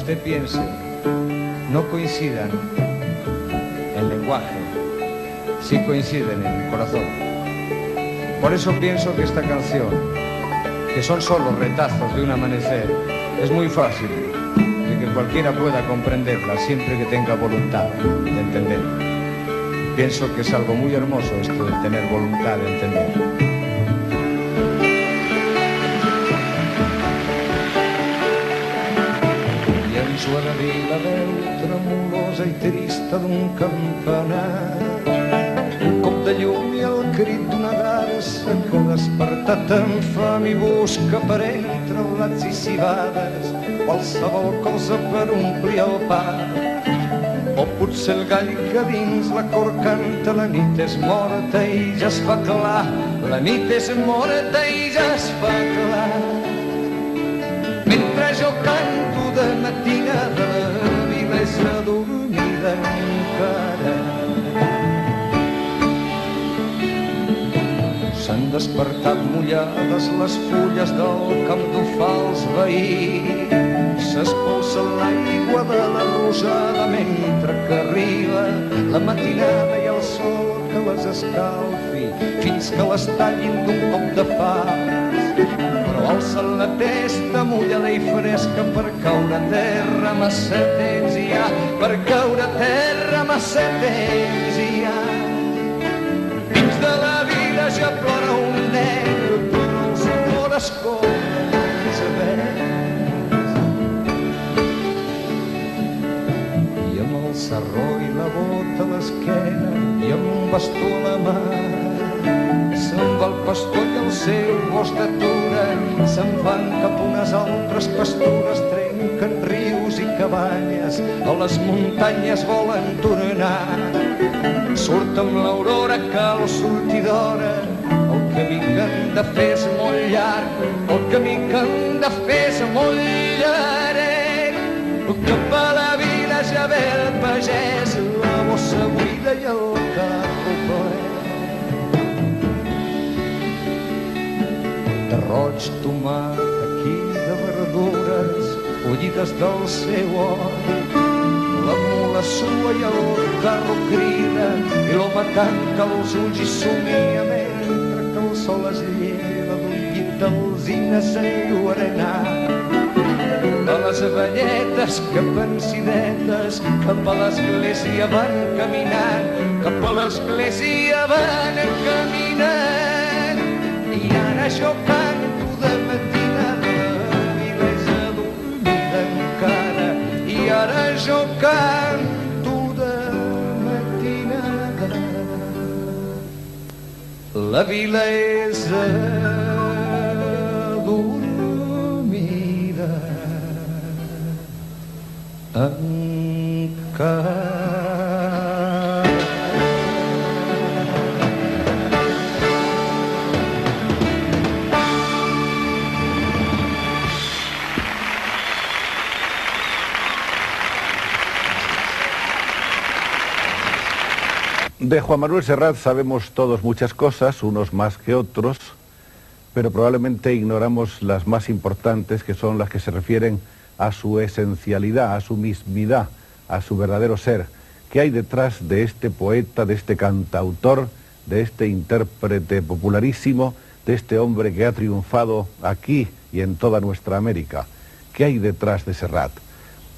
usted piense no coincidan en lenguaje, sí coinciden en el corazón. Por eso pienso que esta canción, que son solo retazos de un amanecer, es muy fácil de que cualquiera pueda comprenderla siempre que tenga voluntad de entender. Pienso que es algo muy hermoso esto de tener voluntad de entender. Llenço a la vila veu tremolosa i trista d'un campanar, un cop de llum i el crit d'una garça que ha despertat amb fam i busca per entre blats i cibades qualsevol cosa per omplir el pa. O potser el gall que dins la cor canta, la nit és morta i ja es fa clar, la nit és morta i ja es fa clar. Mentre jo canto de matinada, la vila és adormida encara. S'han despertat mullades les fulles del camp d'ofar els veïns, s'espolsa l'aigua de la rosada mentre que arriba la matinada i el sol que les escalfi fins que les tallin d'un cop de pas. Però alça la testa mullada i fresca per caure a terra massa temps hi ha, per caure a terra massa temps hi ha. Dins de la vida ja plora un nen, però els amors corren els verds. El sarró i la bota a l'esquena i amb un bastó a la mà se'n va el pastor i el seu gos d'atura, se'n van cap a unes altres pastures, trenquen rius i cabanyes, a les muntanyes volen tornar. Surt amb l'aurora que al sortir d'hora el camí que han de fer és molt llarg, el camí que han de fer és molt llarg. Cap a la vila ja ve el pagès, la bossa buida i el carro ple. De roig, tomàquet i de verdures collides del seu hort. La mula sua i el carro crida i l'home tanca els ulls i somia mentre que el sol es lleva d'un llit d'alzines enlluernat. A les velletes que pensidetes cap a l'església van caminant, cap a l'església van caminant. I ara jo canto de matinada, la vila és adormida encara. I ara jo canto de matinada, la vila és adormida encara. De Juan Manuel Serrat sabemos todos muchas cosas, unos más que otros, pero probablemente ignoramos las más importantes, que son las que se refieren a su esencialidad, a su mismidad, a su verdadero ser. ¿Qué hay detrás de este poeta, de este cantautor, de este intérprete popularísimo, de este hombre que ha triunfado aquí y en toda nuestra América? ¿Qué hay detrás de Serrat?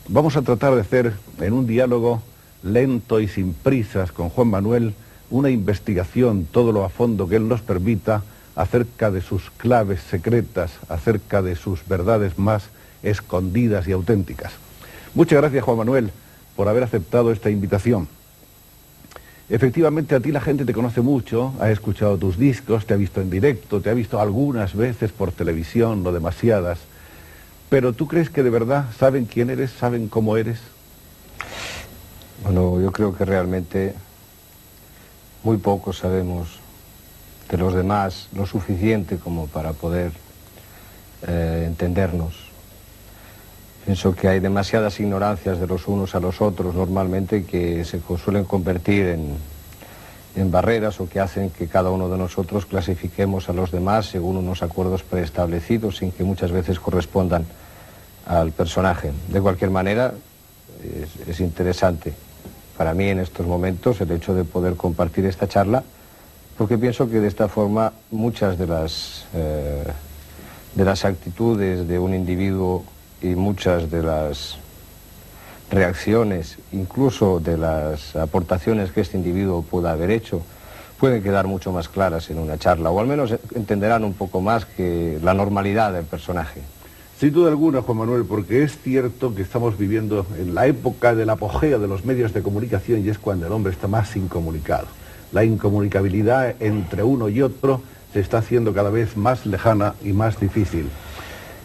Vamos a tratar de hacer en un diálogo lento y sin prisas con Juan Manuel una investigación todo lo a fondo que él nos permita acerca de sus claves secretas, acerca de sus verdades más escondidas y auténticas. Muchas gracias, Juan Manuel, por haber aceptado esta invitación. Efectivamente, a ti la gente te conoce mucho, ha escuchado tus discos, te ha visto en directo, te ha visto algunas veces por televisión, no demasiadas, pero ¿tú crees que de verdad saben quién eres, saben cómo eres? Bueno, yo creo que realmente muy poco sabemos de los demás lo suficiente como para poder entendernos. Pienso que hay demasiadas ignorancias de los unos a los otros normalmente que se suelen convertir en barreras o que hacen que cada uno de nosotros clasifiquemos a los demás según unos acuerdos preestablecidos sin que muchas veces correspondan al personaje. De cualquier manera, es interesante para mí en estos momentos el hecho de poder compartir esta charla, porque pienso que de esta forma muchas de las actitudes de un individuo y muchas de las reacciones, incluso de las aportaciones que este individuo pueda haber hecho, pueden quedar mucho más claras en una charla, o al menos entenderán un poco más que la normalidad del personaje. Sin duda alguna, Juan Manuel, porque es cierto que estamos viviendo en la época del apogeo de los medios de comunicación y es cuando el hombre está más incomunicado. La incomunicabilidad entre uno y otro se está haciendo cada vez más lejana y más difícil.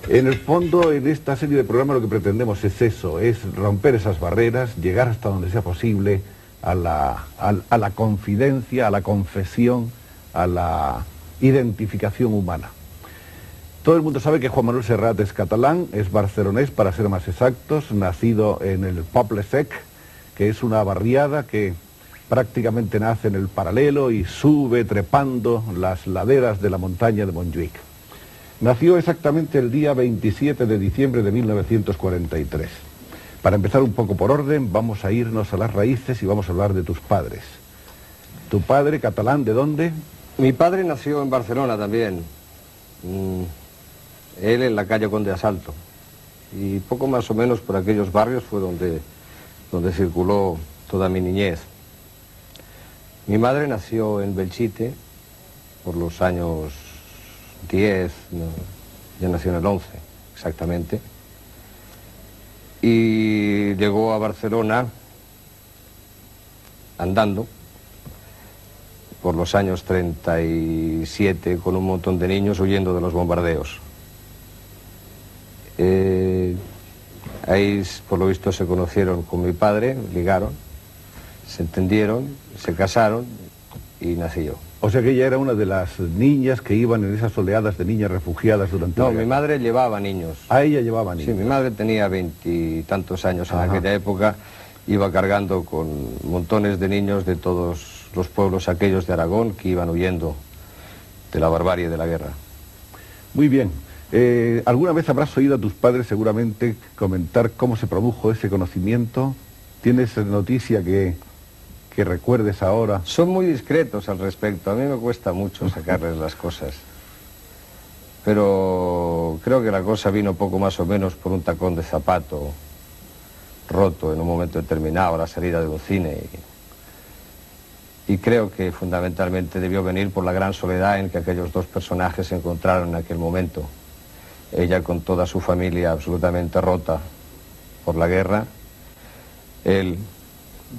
En el fondo, en esta serie de programas lo que pretendemos es eso, es romper esas barreras, llegar hasta donde sea posible a la confidencia, a la confesión, a la identificación humana. Todo el mundo sabe que Juan Manuel Serrat es catalán, es barcelonés para ser más exactos, nacido en el Poble Sec, que es una barriada que prácticamente nace en el paralelo y sube trepando las laderas de la montaña de Montjuïc. Nació exactamente el día 27 de diciembre de 1943. Para empezar un poco por orden, vamos a irnos a las raíces y vamos a hablar de tus padres. ¿Tu padre catalán de dónde? Mi padre nació en Barcelona también. Él en la calle Conde Asalto. Y poco más o menos por aquellos barrios fue donde circuló toda mi niñez. Mi madre nació en Belchite por los años 10, no, ya nació en el 11 exactamente, y llegó a Barcelona andando por los años 37 con un montón de niños huyendo de los bombardeos. Ahí por lo visto se conocieron con mi padre, ligaron, se entendieron, se casaron y nací yo. O sea que ella era una de las niñas que iban en esas oleadas de niñas refugiadas durante la guerra. No, mi madre llevaba niños. Ah, ella llevaba niños. Sí, mi madre tenía 20 y tantos años en aquella época, iba cargando con montones de niños de todos los pueblos aquellos de Aragón que iban huyendo de la barbarie de la guerra. Muy bien. ¿Alguna vez habrás oído a tus padres seguramente comentar cómo se produjo ese conocimiento? ¿Tienes noticia que recuerdes ahora? Son muy discretos al respecto, a mí me cuesta mucho sacarles las cosas. Pero creo que la cosa vino poco más o menos por un tacón de zapato roto en un momento determinado, a la salida de un cine. Y creo que fundamentalmente debió venir por la gran soledad en que aquellos dos personajes se encontraron en aquel momento. Ella con toda su familia absolutamente rota por la guerra, él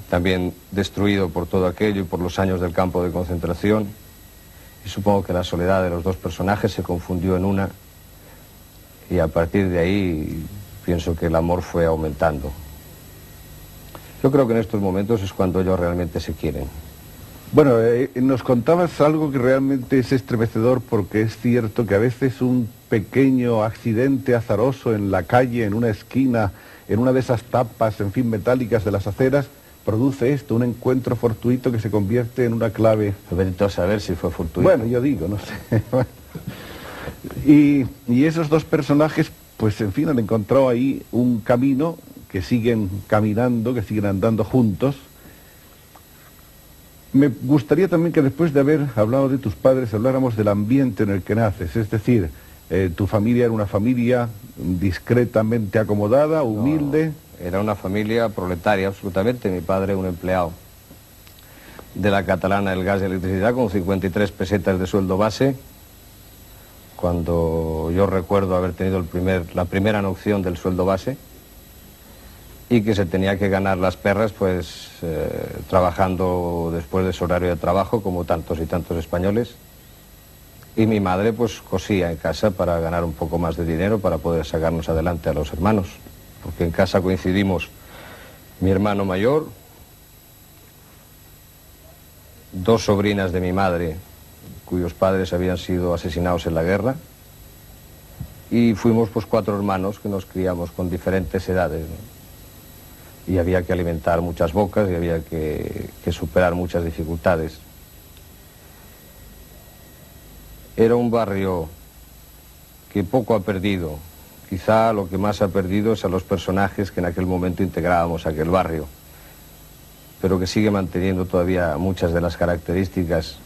también destruido por todo aquello y por los años del campo de concentración, y supongo que la soledad de los dos personajes se confundió en una, y a partir de ahí pienso que el amor fue aumentando. Yo creo que en estos momentos es cuando ellos realmente se quieren. Bueno, nos contabas algo que realmente es estremecedor, porque es cierto que a veces un pequeño accidente azaroso en la calle, en una esquina, en una de esas tapas, en fin, metálicas de las aceras, produce esto, un encuentro fortuito que se convierte en una clave. Vete a saber si fue fortuito. Bueno, yo digo, no sé. Y esos dos personajes, pues en fin, han encontrado ahí un camino que siguen caminando, que siguen andando juntos. Me gustaría también que después de haber hablado de tus padres habláramos del ambiente en el que naces, es decir, tu familia era una familia discretamente acomodada, humilde. No, era una familia proletaria absolutamente. Mi padre un empleado de la Catalana del Gas y Electricidad con 53 pesetas de sueldo base, cuando yo recuerdo haber tenido la primera noción del sueldo base, y que se tenía que ganar las perras pues trabajando después de su horario de trabajo como tantos y tantos españoles. Y mi madre pues cosía en casa para ganar un poco más de dinero para poder sacarnos adelante a los hermanos, porque en casa coincidimos mi hermano mayor, dos sobrinas de mi madre cuyos padres habían sido asesinados en la guerra, y fuimos pues 4 hermanos que nos criamos con diferentes edades, ¿no? Y había que alimentar muchas bocas y había que superar muchas dificultades. Era un barrio que poco ha perdido quizá lo que más se ha perdido es a los personajes que en aquel momento integrábamos aquel barrio, pero que sigue manteniendo todavía muchas de las características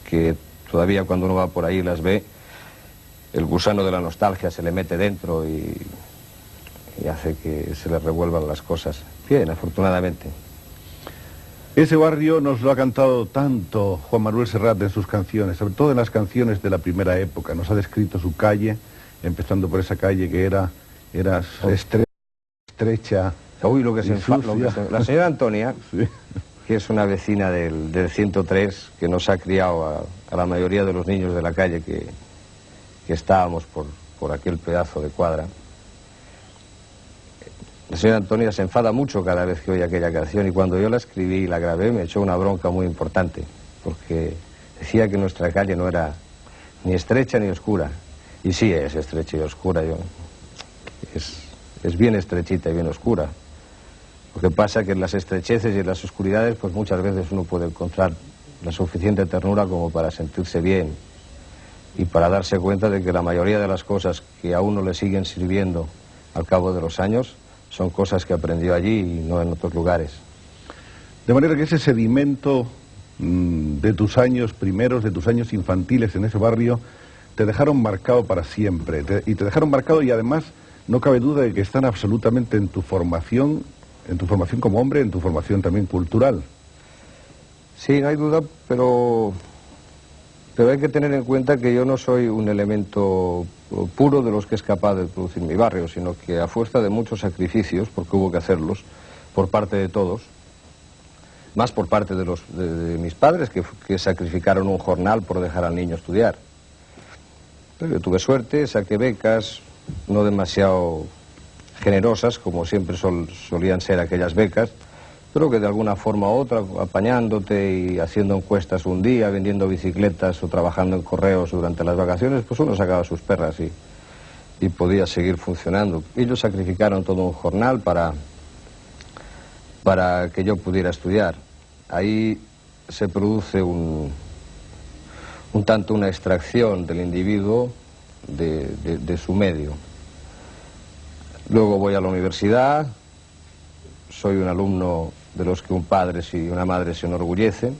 que todavía cuando uno va por ahí las ve, el gusano de la nostalgia se le mete dentro y hace que se le revuelvan las cosas. Bien, afortunadamente. Ese barrio nos lo ha cantado tanto Juan Manuel Serrat en sus canciones, sobre todo en las canciones de la primera época. Nos ha descrito su calle, empezando por esa calle que era estrecha. Uy, lo que se la señora Antonia, sí, que es una vecina del 103, que nos ha criado a la mayoría de los niños de la calle que estábamos por aquel pedazo de cuadra. La señora Antonia se enfada mucho cada vez que oye aquella canción, y cuando yo la escribí y la grabé me echó una bronca muy importante, porque decía que nuestra calle no era ni estrecha ni oscura. Y sí, es estrecha y oscura, es bien estrechita y bien oscura. Lo que pasa es que en las estrecheces y en las oscuridades pues muchas veces uno puede encontrar la suficiente ternura como para sentirse bien y para darse cuenta de que la mayoría de las cosas que a uno le siguen sirviendo al cabo de los años son cosas que aprendió allí y no en otros lugares. De manera que ese sedimento de tus años primeros, de tus años infantiles en ese barrio, te dejaron marcado para siempre. Y te dejaron marcado, y además no cabe duda de que están absolutamente en tu formación como hombre, en tu formación también cultural. Sí, no hay duda, pero hay que tener en cuenta que yo no soy un elemento puro de los que es capaz de producir mi barrio, sino que a fuerza de muchos sacrificios, porque hubo que hacerlos, por parte de todos, más por parte de mis padres, que sacrificaron un jornal por dejar al niño estudiar. Pero yo tuve suerte, saqué becas, no demasiado generosas, como siempre solían ser aquellas becas, pero que de alguna forma u otra, apañándote y haciendo encuestas un día, vendiendo bicicletas o trabajando en correos durante las vacaciones, pues uno sacaba sus perras y podía seguir funcionando. Ellos sacrificaron todo un jornal para que yo pudiera estudiar. Ahí se produce un tanto una extracción del individuo de su medio. Luego voy a la universidad, soy un alumno de los que un padre y una madre se enorgullecen.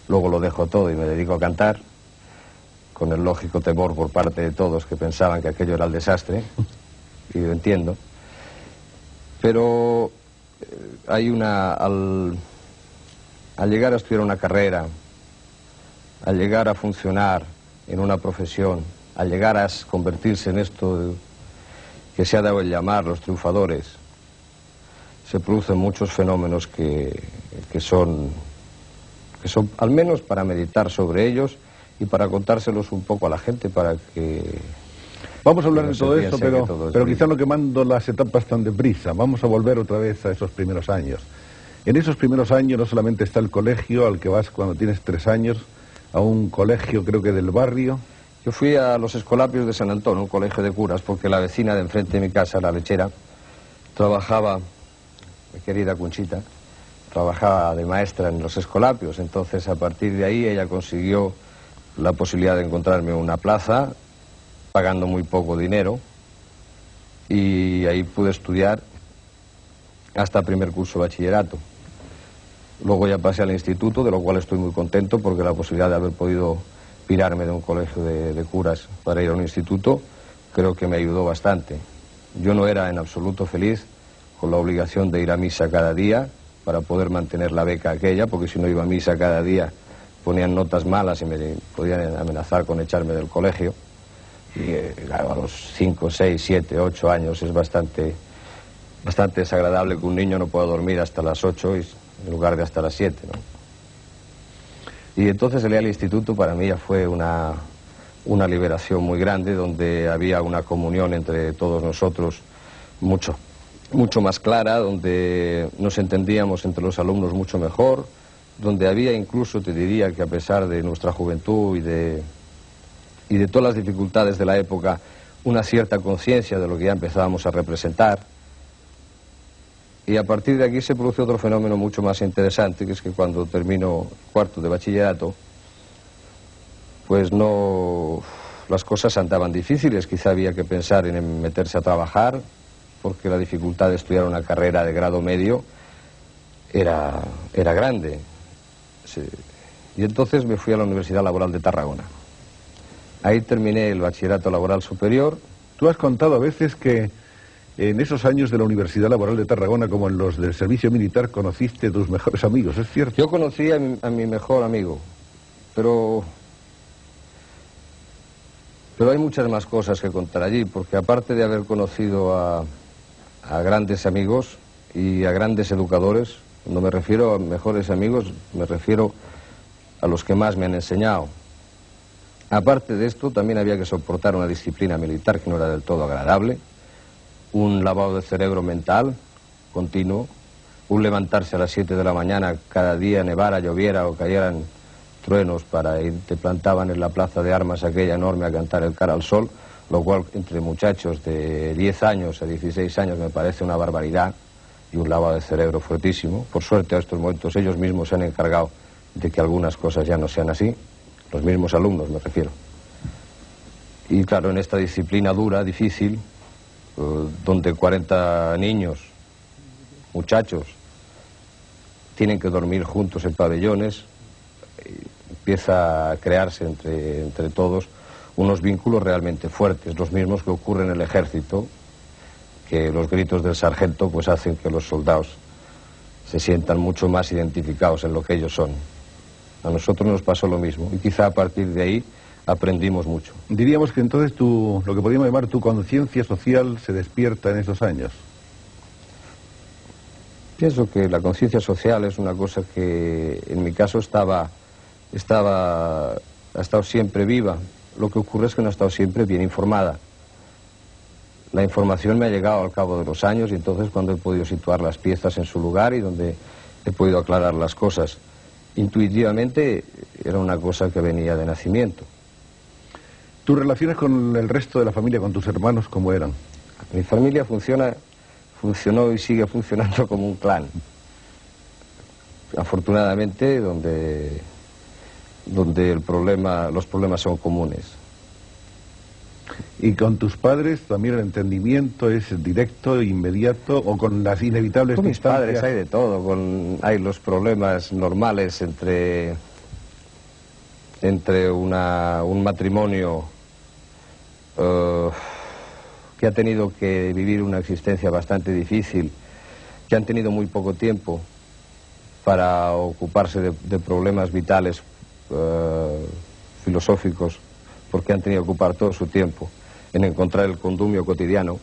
Luego lo dejo todo y me dedico a cantar, con el lógico temor por parte de todos que pensaban que aquello era el desastre, y lo entiendo. Pero hay al llegar a estudiar una carrera, al llegar a funcionar en una profesión, al llegar a convertirse en esto que se ha dado el llamar los triunfadores, se producen muchos fenómenos que son al menos para meditar sobre ellos y para contárselos un poco a la gente, para que... Vamos a hablar de todo eso, pero quizá no quemando las etapas tan deprisa. Vamos a volver otra vez a esos primeros años. En esos primeros años no solamente está el colegio al que vas cuando tienes 3 años, a un colegio creo que del barrio. Yo fui a los Escolapios de San Antón, un colegio de curas, porque la vecina de enfrente de mi casa, la lechera, trabajaba, mi querida Conchita, trabajaba de maestra en los Escolapios. Entonces, a partir de ahí, ella consiguió la posibilidad de encontrarme una plaza, pagando muy poco dinero, y ahí pude estudiar hasta primer curso de bachillerato. Luego ya pasé al instituto, de lo cual estoy muy contento, porque la posibilidad de haber podido pirarme de un colegio de curas para ir a un instituto, creo que me ayudó bastante. Yo no era en absoluto feliz con la obligación de ir a misa cada día para poder mantener la beca aquella, porque si no iba a misa cada día ponían notas malas y me podían amenazar con echarme del colegio. Y claro, a los 5, 6, 7, 8 años es bastante desagradable que un niño no pueda dormir hasta las 8 en lugar de hasta las 7, ¿no? Y entonces el ir al instituto para mí ya fue una liberación muy grande, donde había una comunión entre todos nosotros mucho más clara, donde nos entendíamos entre los alumnos mucho mejor, donde había incluso, te diría que a pesar de nuestra juventud y de todas las dificultades de la época, una cierta conciencia de lo que ya empezábamos a representar. Y a partir de aquí se produce otro fenómeno mucho más interesante, que es que cuando termino cuarto de bachillerato, pues no las cosas andaban difíciles, quizá había que pensar en meterse a trabajar, porque la dificultad de estudiar una carrera de grado medio era grande. Sí. Y entonces me fui a la Universidad Laboral de Tarragona. Ahí terminé el bachillerato laboral superior. Tú has contado a veces que en esos años de la Universidad Laboral de Tarragona, como en los del servicio militar, conociste a tus mejores amigos, ¿es cierto? Yo conocí a mi mejor amigo, pero hay muchas más cosas que contar allí, porque aparte de haber conocido a grandes amigos y a grandes educadores, cuando me refiero a mejores amigos, me refiero a los que más me han enseñado. Aparte de esto, también había que soportar una disciplina militar que no era del todo agradable, un lavado de cerebro mental continuo, un levantarse a las 7 de la mañana cada día, nevara, lloviera o cayeran truenos para ir, te plantaban en la plaza de armas aquella enorme a cantar el Cara al Sol, lo cual entre muchachos de 10 años a 16 años me parece una barbaridad y un lavado de cerebro fuertísimo. Por suerte a estos momentos ellos mismos se han encargado de que algunas cosas ya no sean así, los mismos alumnos me refiero. Y claro, en esta disciplina dura, difícil, donde 40 niños, muchachos, tienen que dormir juntos en pabellones, empieza a crearse entre todos unos vínculos realmente fuertes, los mismos que ocurren en el ejército, que los gritos del sargento pues hacen que los soldados se sientan mucho más identificados en lo que ellos son. A nosotros nos pasó lo mismo y quizá a partir de ahí aprendimos mucho. Diríamos que entonces lo que podríamos llamar tu conciencia social se despierta en esos años. Pienso que la conciencia social es una cosa que en mi caso ha estado siempre viva. Lo que ocurre es que no ha estado siempre bien informada. La información me ha llegado al cabo de los años y entonces cuando he podido situar las piezas en su lugar y donde he podido aclarar las cosas. Intuitivamente era una cosa que venía de nacimiento. ¿Tus relaciones con el resto de la familia, con tus hermanos, cómo eran? Mi familia funcionó y sigue funcionando como un clan. Afortunadamente, donde los problemas son comunes. ¿Y con tus padres también el entendimiento es directo, inmediato o con las inevitables con mis distancias? Padres hay de todo, hay los problemas normales entre un matrimonio que ha tenido que vivir una existencia bastante difícil, que han tenido muy poco tiempo para ocuparse de problemas vitales filosóficos, porque han tenido que ocupar todo su tiempo en encontrar el condumio cotidiano.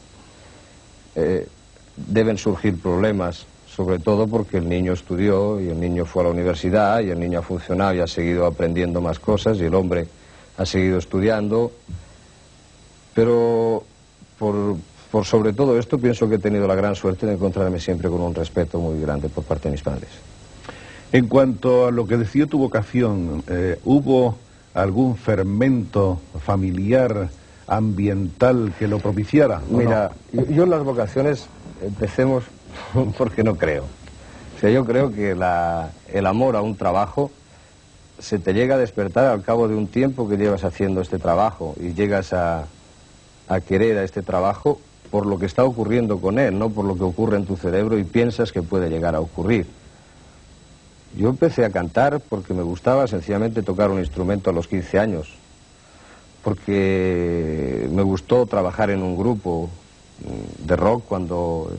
Deben surgir problemas, sobre todo porque el niño estudió y el niño fue a la universidad y el niño ha funcionado y ha seguido aprendiendo más cosas y el hombre ha seguido estudiando. Pero por sobre todo esto pienso que he tenido la gran suerte de encontrarme siempre con un respeto muy grande por parte de mis padres. En cuanto a lo que decidió tu vocación, ¿hubo algún fermento familiar, ambiental que lo propiciara? Mira, yo en las vocaciones empecemos porque no creo. O sea, yo creo que el amor a un trabajo se te llega a despertar al cabo de un tiempo que llevas haciendo este trabajo y llegas a querer a este trabajo por lo que está ocurriendo con él, no por lo que ocurre en tu cerebro y piensas que puede llegar a ocurrir. Yo empecé a cantar porque me gustaba sencillamente tocar un instrumento a los 15 años, porque me gustó trabajar en un grupo de rock cuando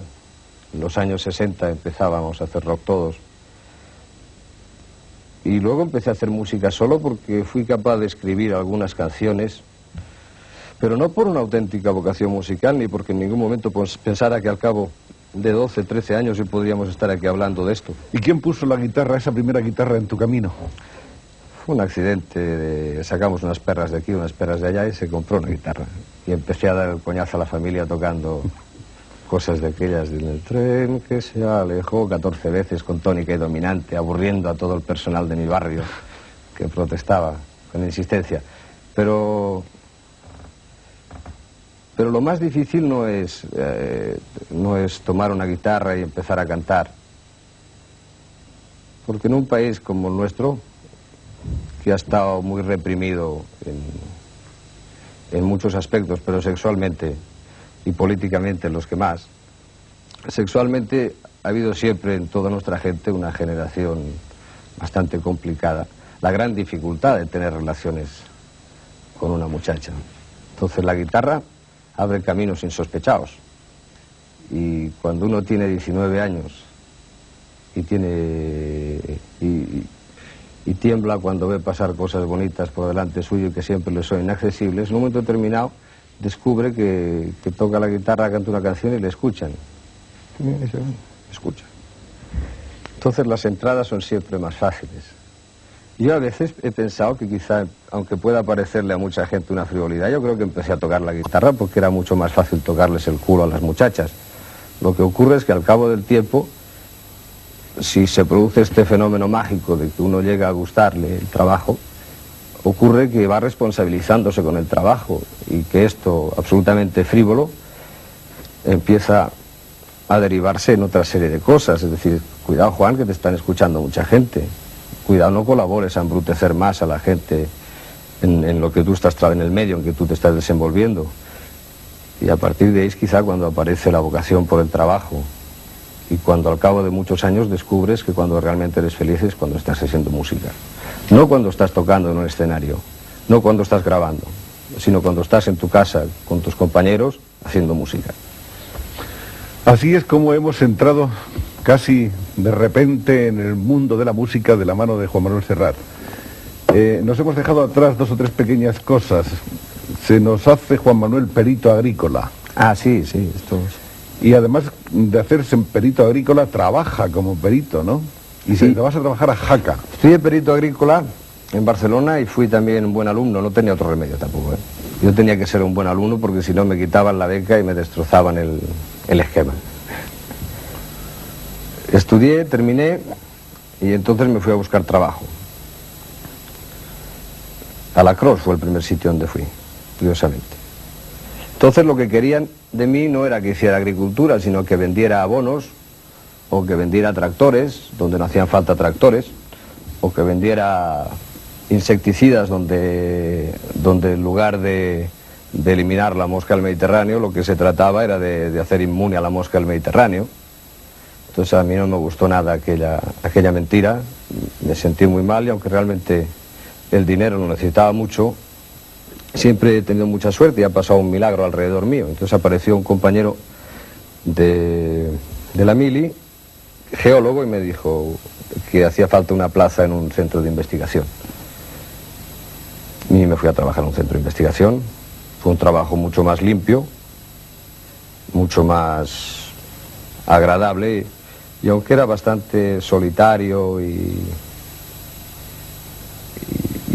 en los años 60 empezábamos a hacer rock todos. Y luego empecé a hacer música solo porque fui capaz de escribir algunas canciones, pero no por una auténtica vocación musical, ni porque en ningún momento pensara que al cabo de 12, 13 años y podríamos estar aquí hablando de esto. ¿Y quién puso la guitarra, esa primera guitarra, en tu camino? Fue un accidente, sacamos unas perras de aquí, unas perras de allá y se compró una guitarra. Y empecé a dar el coñazo a la familia tocando cosas de aquellas del tren que se alejó 14 veces con tónica y dominante, aburriendo a todo el personal de mi barrio que protestaba con insistencia. Pero lo más difícil no es tomar una guitarra y empezar a cantar. Porque en un país como el nuestro, que ha estado muy reprimido en muchos aspectos, pero sexualmente y políticamente los que más. Sexualmente ha habido siempre en toda nuestra gente una generación bastante complicada, la gran dificultad de tener relaciones con una muchacha. Entonces la guitarra abre caminos insospechados, y cuando uno tiene 19 años y tiembla cuando ve pasar cosas bonitas por delante suyo y que siempre le son inaccesibles, en un momento determinado descubre que toca la guitarra, canta una canción y le escuchan. Escucha. Entonces las entradas son siempre más fáciles. Yo a veces he pensado que quizá, aunque pueda parecerle a mucha gente una frivolidad, yo creo que empecé a tocar la guitarra porque era mucho más fácil tocarles el culo a las muchachas. Lo que ocurre es que al cabo del tiempo, si se produce este fenómeno mágico de que uno llega a gustarle el trabajo, ocurre que va responsabilizándose con el trabajo y que esto absolutamente frívolo empieza a derivarse en otra serie de cosas. Es decir, cuidado, Juan, que te están escuchando mucha gente. Cuidado, no colabores a embrutecer más a la gente en lo que tú estás, en el medio en que tú te estás desenvolviendo. Y a partir de ahí es quizá cuando aparece la vocación por el trabajo, y cuando al cabo de muchos años descubres que cuando realmente eres feliz es cuando estás haciendo música. No cuando estás tocando en un escenario, no cuando estás grabando, sino cuando estás en tu casa con tus compañeros haciendo música. Así es como hemos entrado casi de repente en el mundo de la música de la mano de Juan Manuel Serrat. Nos hemos dejado atrás dos o tres pequeñas cosas. Se nos hace Juan Manuel perito agrícola. Ah, sí, sí, esto es. Y además de hacerse en perito agrícola, trabaja como perito, ¿no? Y sí. Te vas a trabajar a Jaca. Fui de perito agrícola en Barcelona y fui también un buen alumno, no tenía otro remedio tampoco, ¿eh? Yo tenía que ser un buen alumno porque si no me quitaban la beca y me destrozaban el esquema. Estudié, terminé y entonces me fui a buscar trabajo. A la Cross fue el primer sitio donde fui, curiosamente. Entonces lo que querían de mí no era que hiciera agricultura, sino que vendiera abonos, o que vendiera tractores, donde no hacían falta tractores, o que vendiera insecticidas donde en lugar de eliminar la mosca del Mediterráneo, lo que se trataba era de hacer inmune a la mosca del Mediterráneo. Entonces a mí no me gustó nada aquella mentira, me sentí muy mal, y aunque realmente el dinero lo necesitaba mucho, siempre he tenido mucha suerte y ha pasado un milagro alrededor mío. Entonces apareció un compañero de la mili, geólogo, y me dijo que hacía falta una plaza en un centro de investigación. Y me fui a trabajar en un centro de investigación. Fue un trabajo mucho más limpio, mucho más agradable, y aunque era bastante solitario y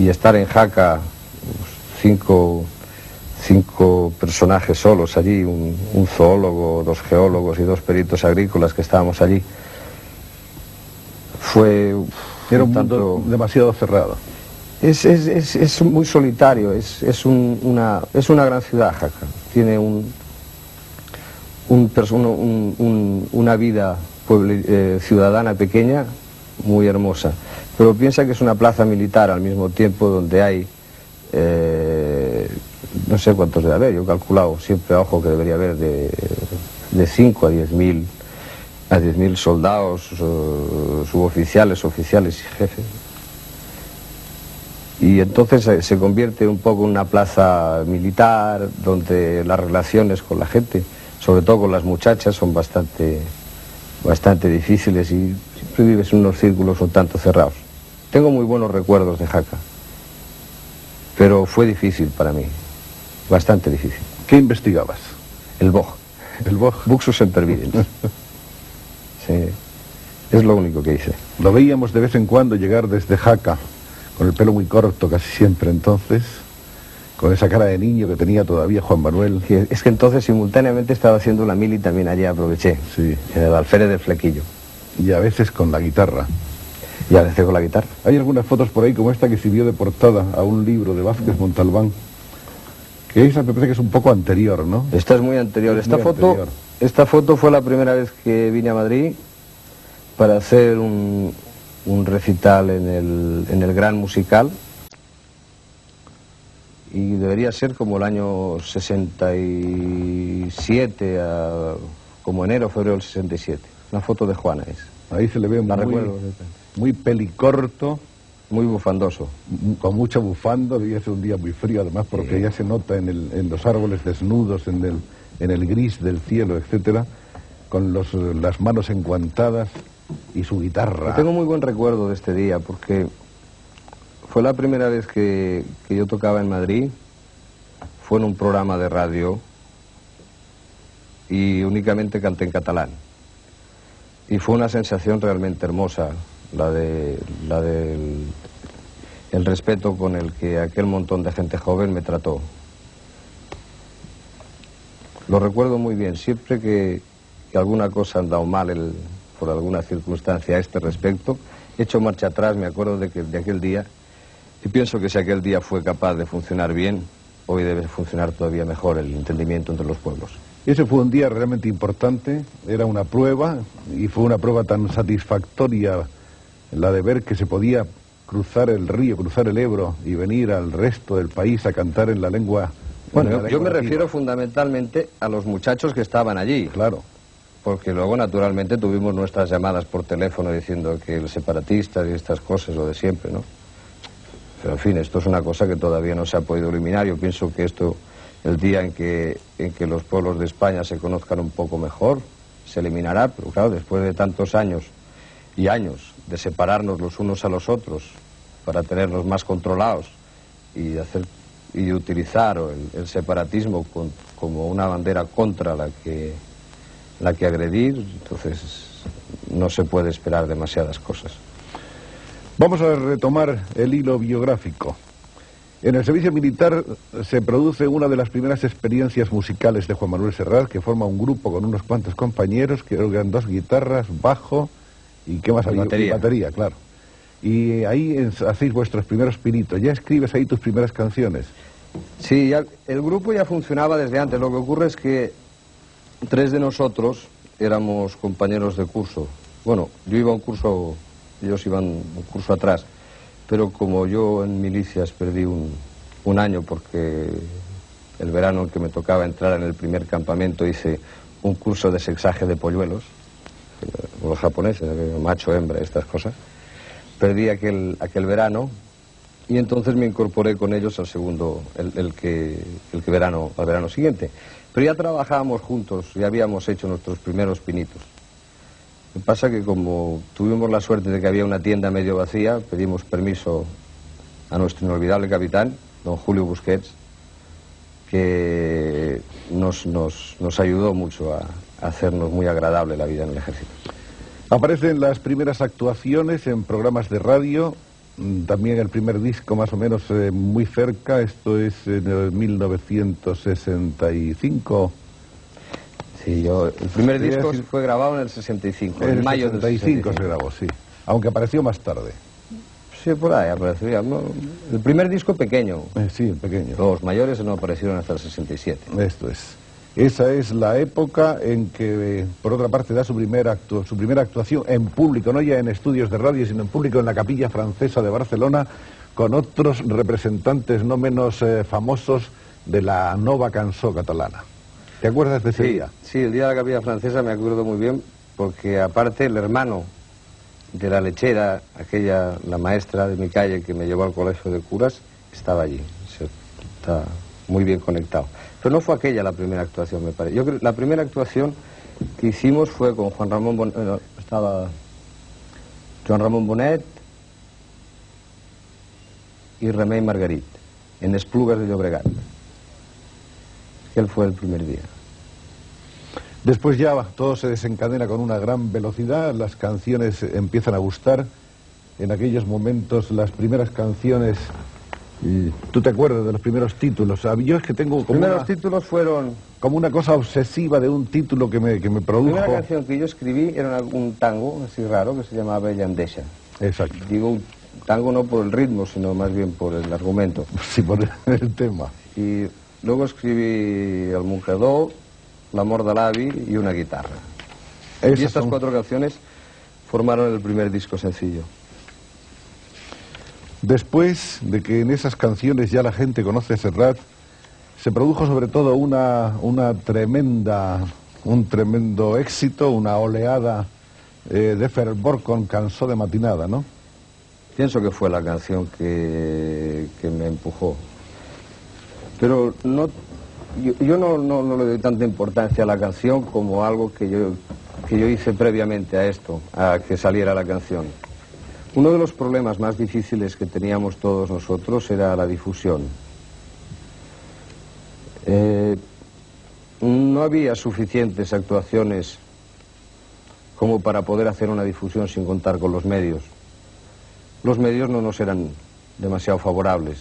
estar en Jaca, cinco personajes solos allí, un zoólogo, 2 geólogos y 2 peritos agrícolas que estábamos allí, fue era un mundo demasiado cerrado. Es muy solitario, es una gran ciudad, Jaca. Tiene una vida ciudadana pequeña, muy hermosa, pero piensa que es una plaza militar al mismo tiempo, donde hay no sé cuántos debe haber, yo he calculado siempre a ojo que debería haber de 5 a 10.000 soldados, suboficiales, oficiales y jefes. Y entonces se convierte un poco en una plaza militar, donde las relaciones con la gente, sobre todo con las muchachas, son bastante difíciles, y siempre vives en unos círculos un tanto cerrados. Tengo muy buenos recuerdos de Jaca, pero fue difícil para mí, bastante difícil. ¿Qué investigabas? El boj. El boj. Buxus sempervirens. Sí, es lo único que hice. Lo veíamos de vez en cuando llegar desde Jaca, con el pelo muy corto casi siempre entonces, con esa cara de niño que tenía todavía Juan Manuel. Sí, es que entonces simultáneamente estaba haciendo la mili, también allí aproveché, sí, en el alférez del Flequillo. Y a veces con la guitarra. Y a veces con la guitarra. Hay algunas fotos por ahí como esta que sirvió de portada a un libro de Vázquez Montalbán, que esa me parece que es un poco anterior, ¿no? Esta es muy anterior. Esta foto fue la primera vez que vine a Madrid para hacer un recital en el Gran Musical, y debería ser como el año 67, como enero o febrero del 67. Una foto de Juana es. Ahí se le ve muy pelicorto. Muy bufandoso. Con mucha bufanda, debía ser un día muy frío además, porque ya se nota en los árboles desnudos, en el gris del cielo, etcétera, con las manos enguantadas y su guitarra. Yo tengo muy buen recuerdo de este día, porque fue la primera vez que yo tocaba en Madrid, fue en un programa de radio y únicamente canté en catalán. Y fue una sensación realmente hermosa, el respeto con el que aquel montón de gente joven me trató. Lo recuerdo muy bien. Siempre que alguna cosa ha andado mal por alguna circunstancia a este respecto, he hecho marcha atrás, me acuerdo de aquel día, y pienso que si aquel día fue capaz de funcionar bien, hoy debe funcionar todavía mejor el entendimiento entre los pueblos. Ese fue un día realmente importante, era una prueba, y fue una prueba tan satisfactoria la de ver que se podía cruzar el río, cruzar el Ebro y venir al resto del país a cantar en la lengua. Bueno, yo me refiero fundamentalmente a los muchachos que estaban allí. Claro. Porque luego, naturalmente, tuvimos nuestras llamadas por teléfono diciendo que los separatistas y estas cosas, lo de siempre, ¿no? Pero, en fin, esto es una cosa que todavía no se ha podido eliminar. Yo pienso que esto, el día en que los pueblos de España se conozcan un poco mejor, se eliminará. Pero, claro, después de tantos años y años de separarnos los unos a los otros para tenernos más controlados y de utilizar el separatismo como una bandera contra la que agredir, entonces no se puede esperar demasiadas cosas. Vamos a retomar el hilo biográfico. En el servicio militar se produce una de las primeras experiencias musicales de Juan Manuel Serrat, que forma un grupo con unos cuantos compañeros, que eran 2 guitarras, bajo y ¿qué más había? Batería. Y batería, claro. Y ahí hacéis vuestros primeros pinitos. ¿Ya escribes ahí tus primeras canciones? Sí, el grupo ya funcionaba desde antes. Lo que ocurre es que 3 de nosotros éramos compañeros de curso. Bueno, yo iba a un curso, ellos iban un curso atrás, pero como yo en milicias perdí un año porque el verano en que me tocaba entrar en el primer campamento hice un curso de sexaje de polluelos, los japoneses, macho, hembra, estas cosas. Perdí aquel verano y entonces me incorporé con ellos al segundo, al verano siguiente. Pero ya trabajábamos juntos, ya habíamos hecho nuestros primeros pinitos. Lo que pasa que como tuvimos la suerte de que había una tienda medio vacía, pedimos permiso a nuestro inolvidable capitán, don Julio Busquets, que nos ayudó mucho a hacernos muy agradable la vida en el ejército. Aparecen las primeras actuaciones en programas de radio, también el primer disco más o menos muy cerca, esto es en el 1965. Sí, el primer disco fue grabado en el 65, en mayo del 65 se grabó, sí, aunque apareció más tarde. Sí, por ahí aparecería. El primer disco pequeño. Sí, el pequeño. Los mayores no aparecieron hasta el 67. Esto es. Esa es la época en que, por otra parte, da su primera actuación en público, no ya en estudios de radio, sino en público en la Capilla Francesa de Barcelona, con otros representantes no menos famosos de la nova cançó catalana. ¿Te acuerdas de ese día? Sí, el día de la Capilla Francesa me acuerdo muy bien, porque aparte el hermano de la lechera, la maestra de mi calle que me llevó al colegio de curas, estaba allí. Está muy bien conectado. Pero no fue aquella la primera actuación, me parece. Yo creo que la primera actuación que hicimos fue con Juan Ramón Bonet, estaba Joan Ramón Bonet y Remei Margarit, en Esplugas de Llobregat. Él fue el primer día. Después ya todo se desencadena con una gran velocidad, las canciones empiezan a gustar. En aquellos momentos, las primeras canciones... ¿Tú te acuerdas de los primeros títulos? Yo es que tengo como Los primeros títulos fueron... como una cosa obsesiva de un título que me produjo... La primera canción que yo escribí era un tango así raro que se llamaba Bella Andesa. Exacto. Digo un tango no por el ritmo, sino más bien por el argumento. Sí, por el tema. Y luego escribí El Mujedor, L'amor de l'avi y una guitarra. Y estas 4 canciones formaron el primer disco sencillo. Después de que en esas canciones ya la gente conoce a Serrat, se produjo sobre todo un tremendo éxito, una oleada de fervor con Cançó de matinada, ¿no? Pienso que fue la canción que me empujó. Pero no, yo no le doy tanta importancia a la canción como algo que yo hice previamente a esto, a que saliera la canción. Uno de los problemas más difíciles que teníamos todos nosotros era la difusión. No había suficientes actuaciones como para poder hacer una difusión sin contar con los medios. Los medios no nos eran demasiado favorables.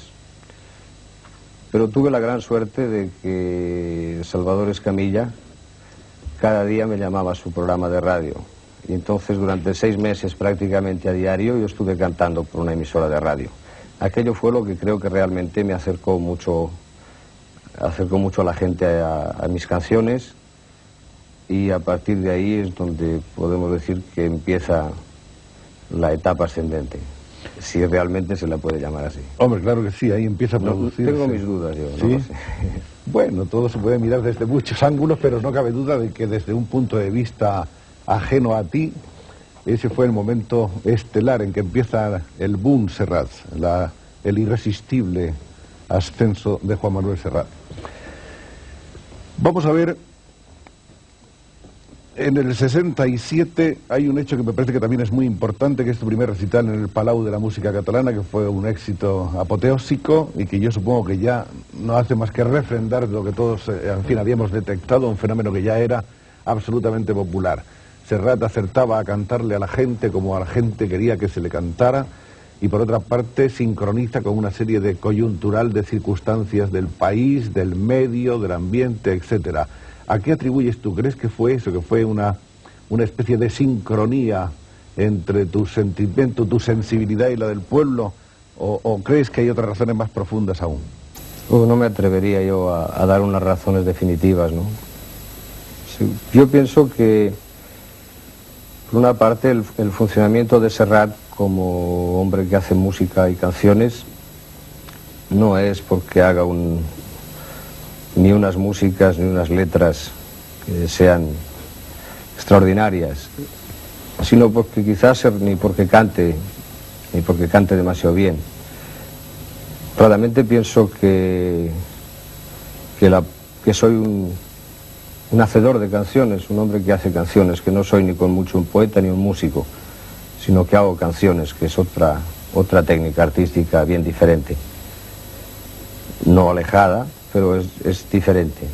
Pero tuve la gran suerte de que Salvador Escamilla cada día me llamaba a su programa de radio. Y entonces durante 6 meses prácticamente a diario yo estuve cantando por una emisora de radio. Aquello fue lo que creo que realmente me acercó mucho a la gente a mis canciones, y a partir de ahí es donde podemos decir que empieza la etapa ascendente, si realmente se la puede llamar así. Hombre, claro que sí, ahí empieza a producirse. Tengo mis dudas yo, ¿Sí? no lo sé. Bueno, todo se puede mirar desde muchos ángulos, pero no cabe duda de que desde un punto de vista ajeno a ti, ese fue el momento estelar en que empieza el boom Serrat, el irresistible ascenso de Juan Manuel Serrat. Vamos a ver, en el 67 hay un hecho que me parece que también es muy importante, que es tu primer recital en el Palau de la Música Catalana, que fue un éxito apoteósico y que yo supongo que ya no hace más que refrendar lo que todos, en fin, habíamos detectado, un fenómeno que ya era absolutamente popular. Serrat acertaba a cantarle a la gente como a la gente quería que se le cantara, y por otra parte sincroniza con una serie de coyuntural de circunstancias del país, del medio, del ambiente, etcétera. ¿A qué atribuyes tú? ¿Crees que fue eso, que fue una especie de sincronía entre tu sentimiento, tu sensibilidad y la del pueblo? ¿O crees que hay otras razones más profundas aún? No me atrevería yo a dar unas razones definitivas, ¿no? Sí, yo pienso que, por una parte, el funcionamiento de Serrat como hombre que hace música y canciones no es porque haga ni unas músicas ni unas letras que sean extraordinarias, sino porque quizás ni porque cante demasiado bien. Realmente pienso que soy un hacedor de canciones, un hombre que hace canciones, que no soy ni con mucho un poeta ni un músico, sino que hago canciones, que es otra técnica artística bien diferente, no alejada, pero es diferente.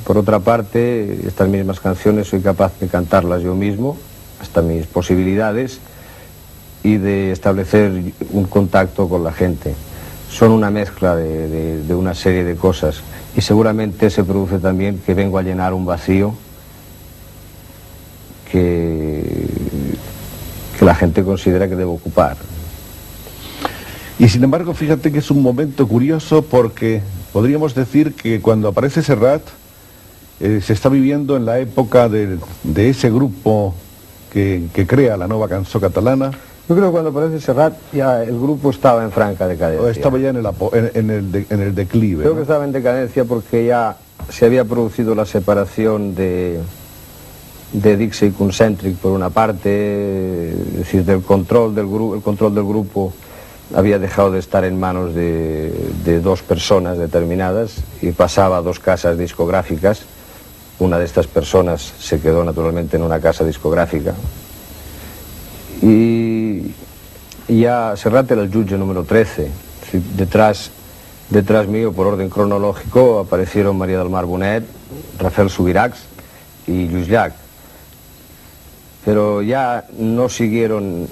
Por otra parte, estas mismas canciones soy capaz de cantarlas yo mismo, hasta mis posibilidades, y de establecer un contacto con la gente. Son una mezcla de una serie de cosas, y seguramente se produce también que vengo a llenar un vacío que la gente considera que debo ocupar. Y sin embargo, fíjate que es un momento curioso, porque podríamos decir que cuando aparece Serrat se está viviendo en la época de ese grupo que crea la Nova Cançó Catalana. Yo creo que cuando aparece Serrat ya el grupo estaba en franca decadencia. O estaba ya en el declive. Creo ¿no? que estaba en decadencia porque ya se había producido la separación de Dixie y Concentric por una parte, es decir, el control del grupo había dejado de estar en manos de 2 personas determinadas y pasaba a 2 casas discográficas. Una de estas personas se quedó naturalmente en una casa discográfica. Y ya Serrat era el jutge número 13. Detrás mío, por orden cronológico, aparecieron María del Mar Bonet, Rafael Subirachs y Lluís Llach. Pero ya no siguieron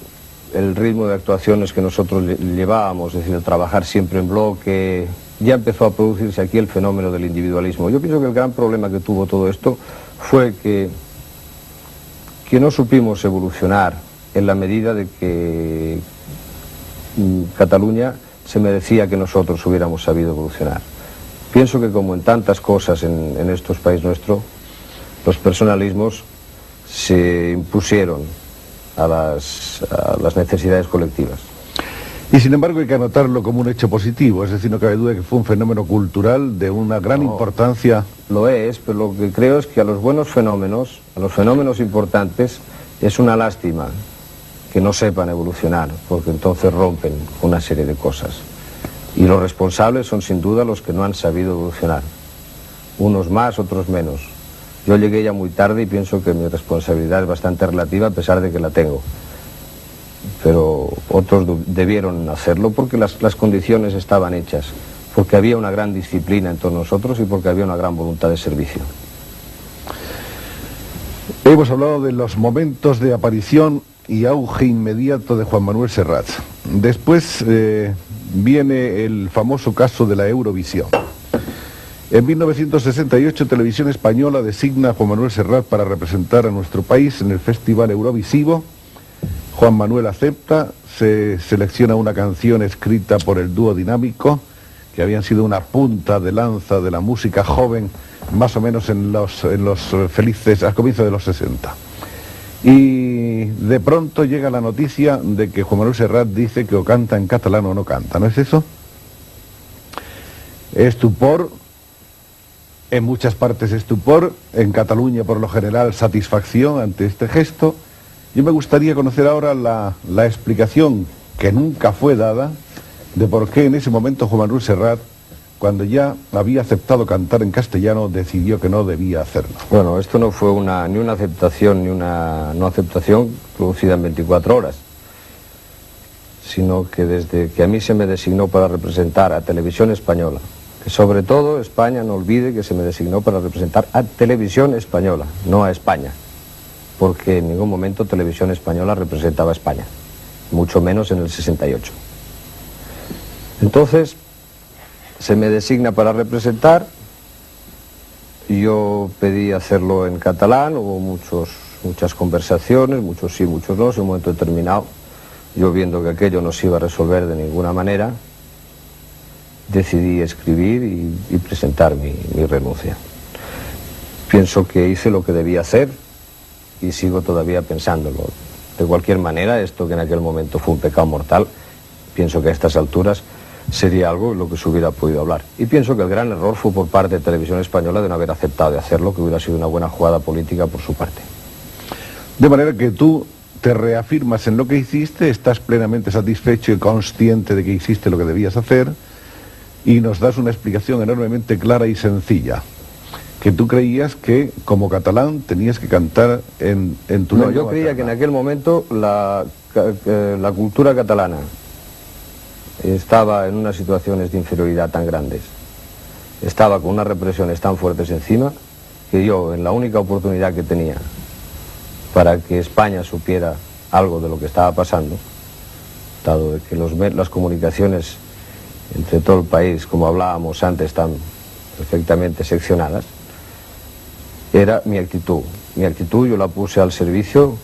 el ritmo de actuaciones que nosotros llevábamos, es decir, el trabajar siempre en bloque. Ya empezó a producirse aquí el fenómeno del individualismo. Yo pienso que el gran problema que tuvo todo esto fue que no supimos evolucionar en la medida de que Cataluña se merecía que nosotros hubiéramos sabido evolucionar. Pienso que, como en tantas cosas en estos países nuestros, los personalismos se impusieron a las necesidades colectivas. Y sin embargo hay que anotarlo como un hecho positivo, es decir, no cabe duda que fue un fenómeno cultural de una gran importancia. Lo es, pero lo que creo es que a los buenos fenómenos, a los fenómenos importantes, es una lástima que no sepan evolucionar, porque entonces rompen una serie de cosas. Y los responsables son sin duda los que no han sabido evolucionar. Unos más, otros menos. Yo llegué ya muy tarde y pienso que mi responsabilidad es bastante relativa a pesar de que la tengo. Pero otros debieron hacerlo porque las condiciones estaban hechas, porque había una gran disciplina entre nosotros y porque había una gran voluntad de servicio. Hemos hablado de los momentos de aparición y auge inmediato de Juan Manuel Serrat. Después viene el famoso caso de la Eurovisión. En 1968 Televisión Española designa a Juan Manuel Serrat para representar a nuestro país en el Festival Eurovisivo. Juan Manuel acepta, se selecciona una canción escrita por el dúo Dinámico, que habían sido una punta de lanza de la música joven, más o menos en los felices, al comienzo de los 60. Y de pronto llega la noticia de que Juan Manuel Serrat dice que o canta en catalán o no canta, ¿no es eso? Estupor, en muchas partes estupor, en Cataluña por lo general satisfacción ante este gesto. Yo me gustaría conocer ahora la explicación, que nunca fue dada, de por qué en ese momento Juan Manuel Serrat, cuando ya había aceptado cantar en castellano, decidió que no debía hacerlo. Bueno, esto no fue ni una aceptación ni una no aceptación producida en 24 horas, sino que desde que a mí se me designó para representar a Televisión Española, que sobre todo España no olvide que se me designó para representar a Televisión Española, no a España, porque en ningún momento Televisión Española representaba a España, mucho menos en el 68. Entonces, se me designa para representar, yo pedí hacerlo en catalán, hubo muchas conversaciones, muchos sí, muchos no, en un momento determinado, yo viendo que aquello no se iba a resolver de ninguna manera, decidí escribir y presentar mi renuncia. Pienso que hice lo que debía hacer, y sigo todavía pensándolo. De cualquier manera, esto que en aquel momento fue un pecado mortal, pienso que a estas alturas sería algo en lo que se hubiera podido hablar. Y pienso que el gran error fue por parte de Televisión Española de no haber aceptado de hacerlo, que hubiera sido una buena jugada política por su parte. De manera que tú te reafirmas en lo que hiciste, estás plenamente satisfecho y consciente de que hiciste lo que debías hacer, y nos das una explicación enormemente clara y sencilla. Que tú creías que, como catalán, tenías que cantar en tu lengua. No, yo creía que en aquel momento la cultura catalana estaba en unas situaciones de inferioridad tan grandes, estaba con unas represiones tan fuertes encima, que yo, en la única oportunidad que tenía para que España supiera algo de lo que estaba pasando, dado de que las comunicaciones entre todo el país, como hablábamos antes, están perfectamente seccionadas, era mi actitud. Mi actitud yo la puse al servicio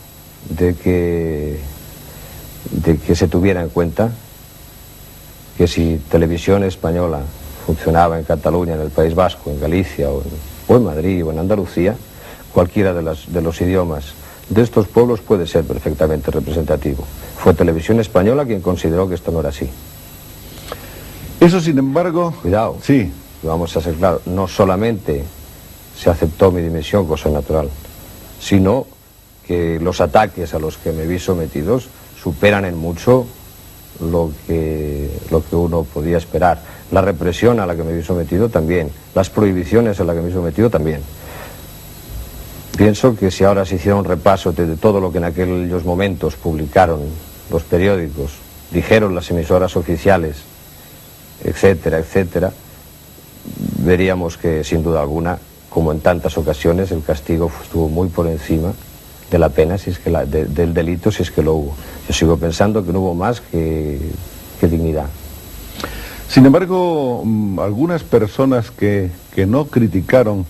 de que se tuviera en cuenta que si Televisión Española funcionaba en Cataluña, en el País Vasco, en Galicia o en Madrid o en Andalucía, cualquiera de los idiomas de estos pueblos puede ser perfectamente representativo. Fue Televisión Española quien consideró que esto no era así. Eso, sin embargo... Cuidado. Sí. Vamos a ser claros, no solamente se aceptó mi dimisión, cosa natural, sino que los ataques a los que me vi sometidos superan en mucho lo que uno podía esperar. La represión a la que me vi sometido también, las prohibiciones a las que me vi sometido también. Pienso que si ahora se hiciera un repaso de todo lo que en aquellos momentos publicaron los periódicos, dijeron las emisoras oficiales, etcétera, etcétera, veríamos que sin duda alguna, como en tantas ocasiones, el castigo estuvo muy por encima de la pena, si es que del delito, si es que lo hubo. Yo sigo pensando que no hubo más que dignidad. Sin embargo, algunas personas que no criticaron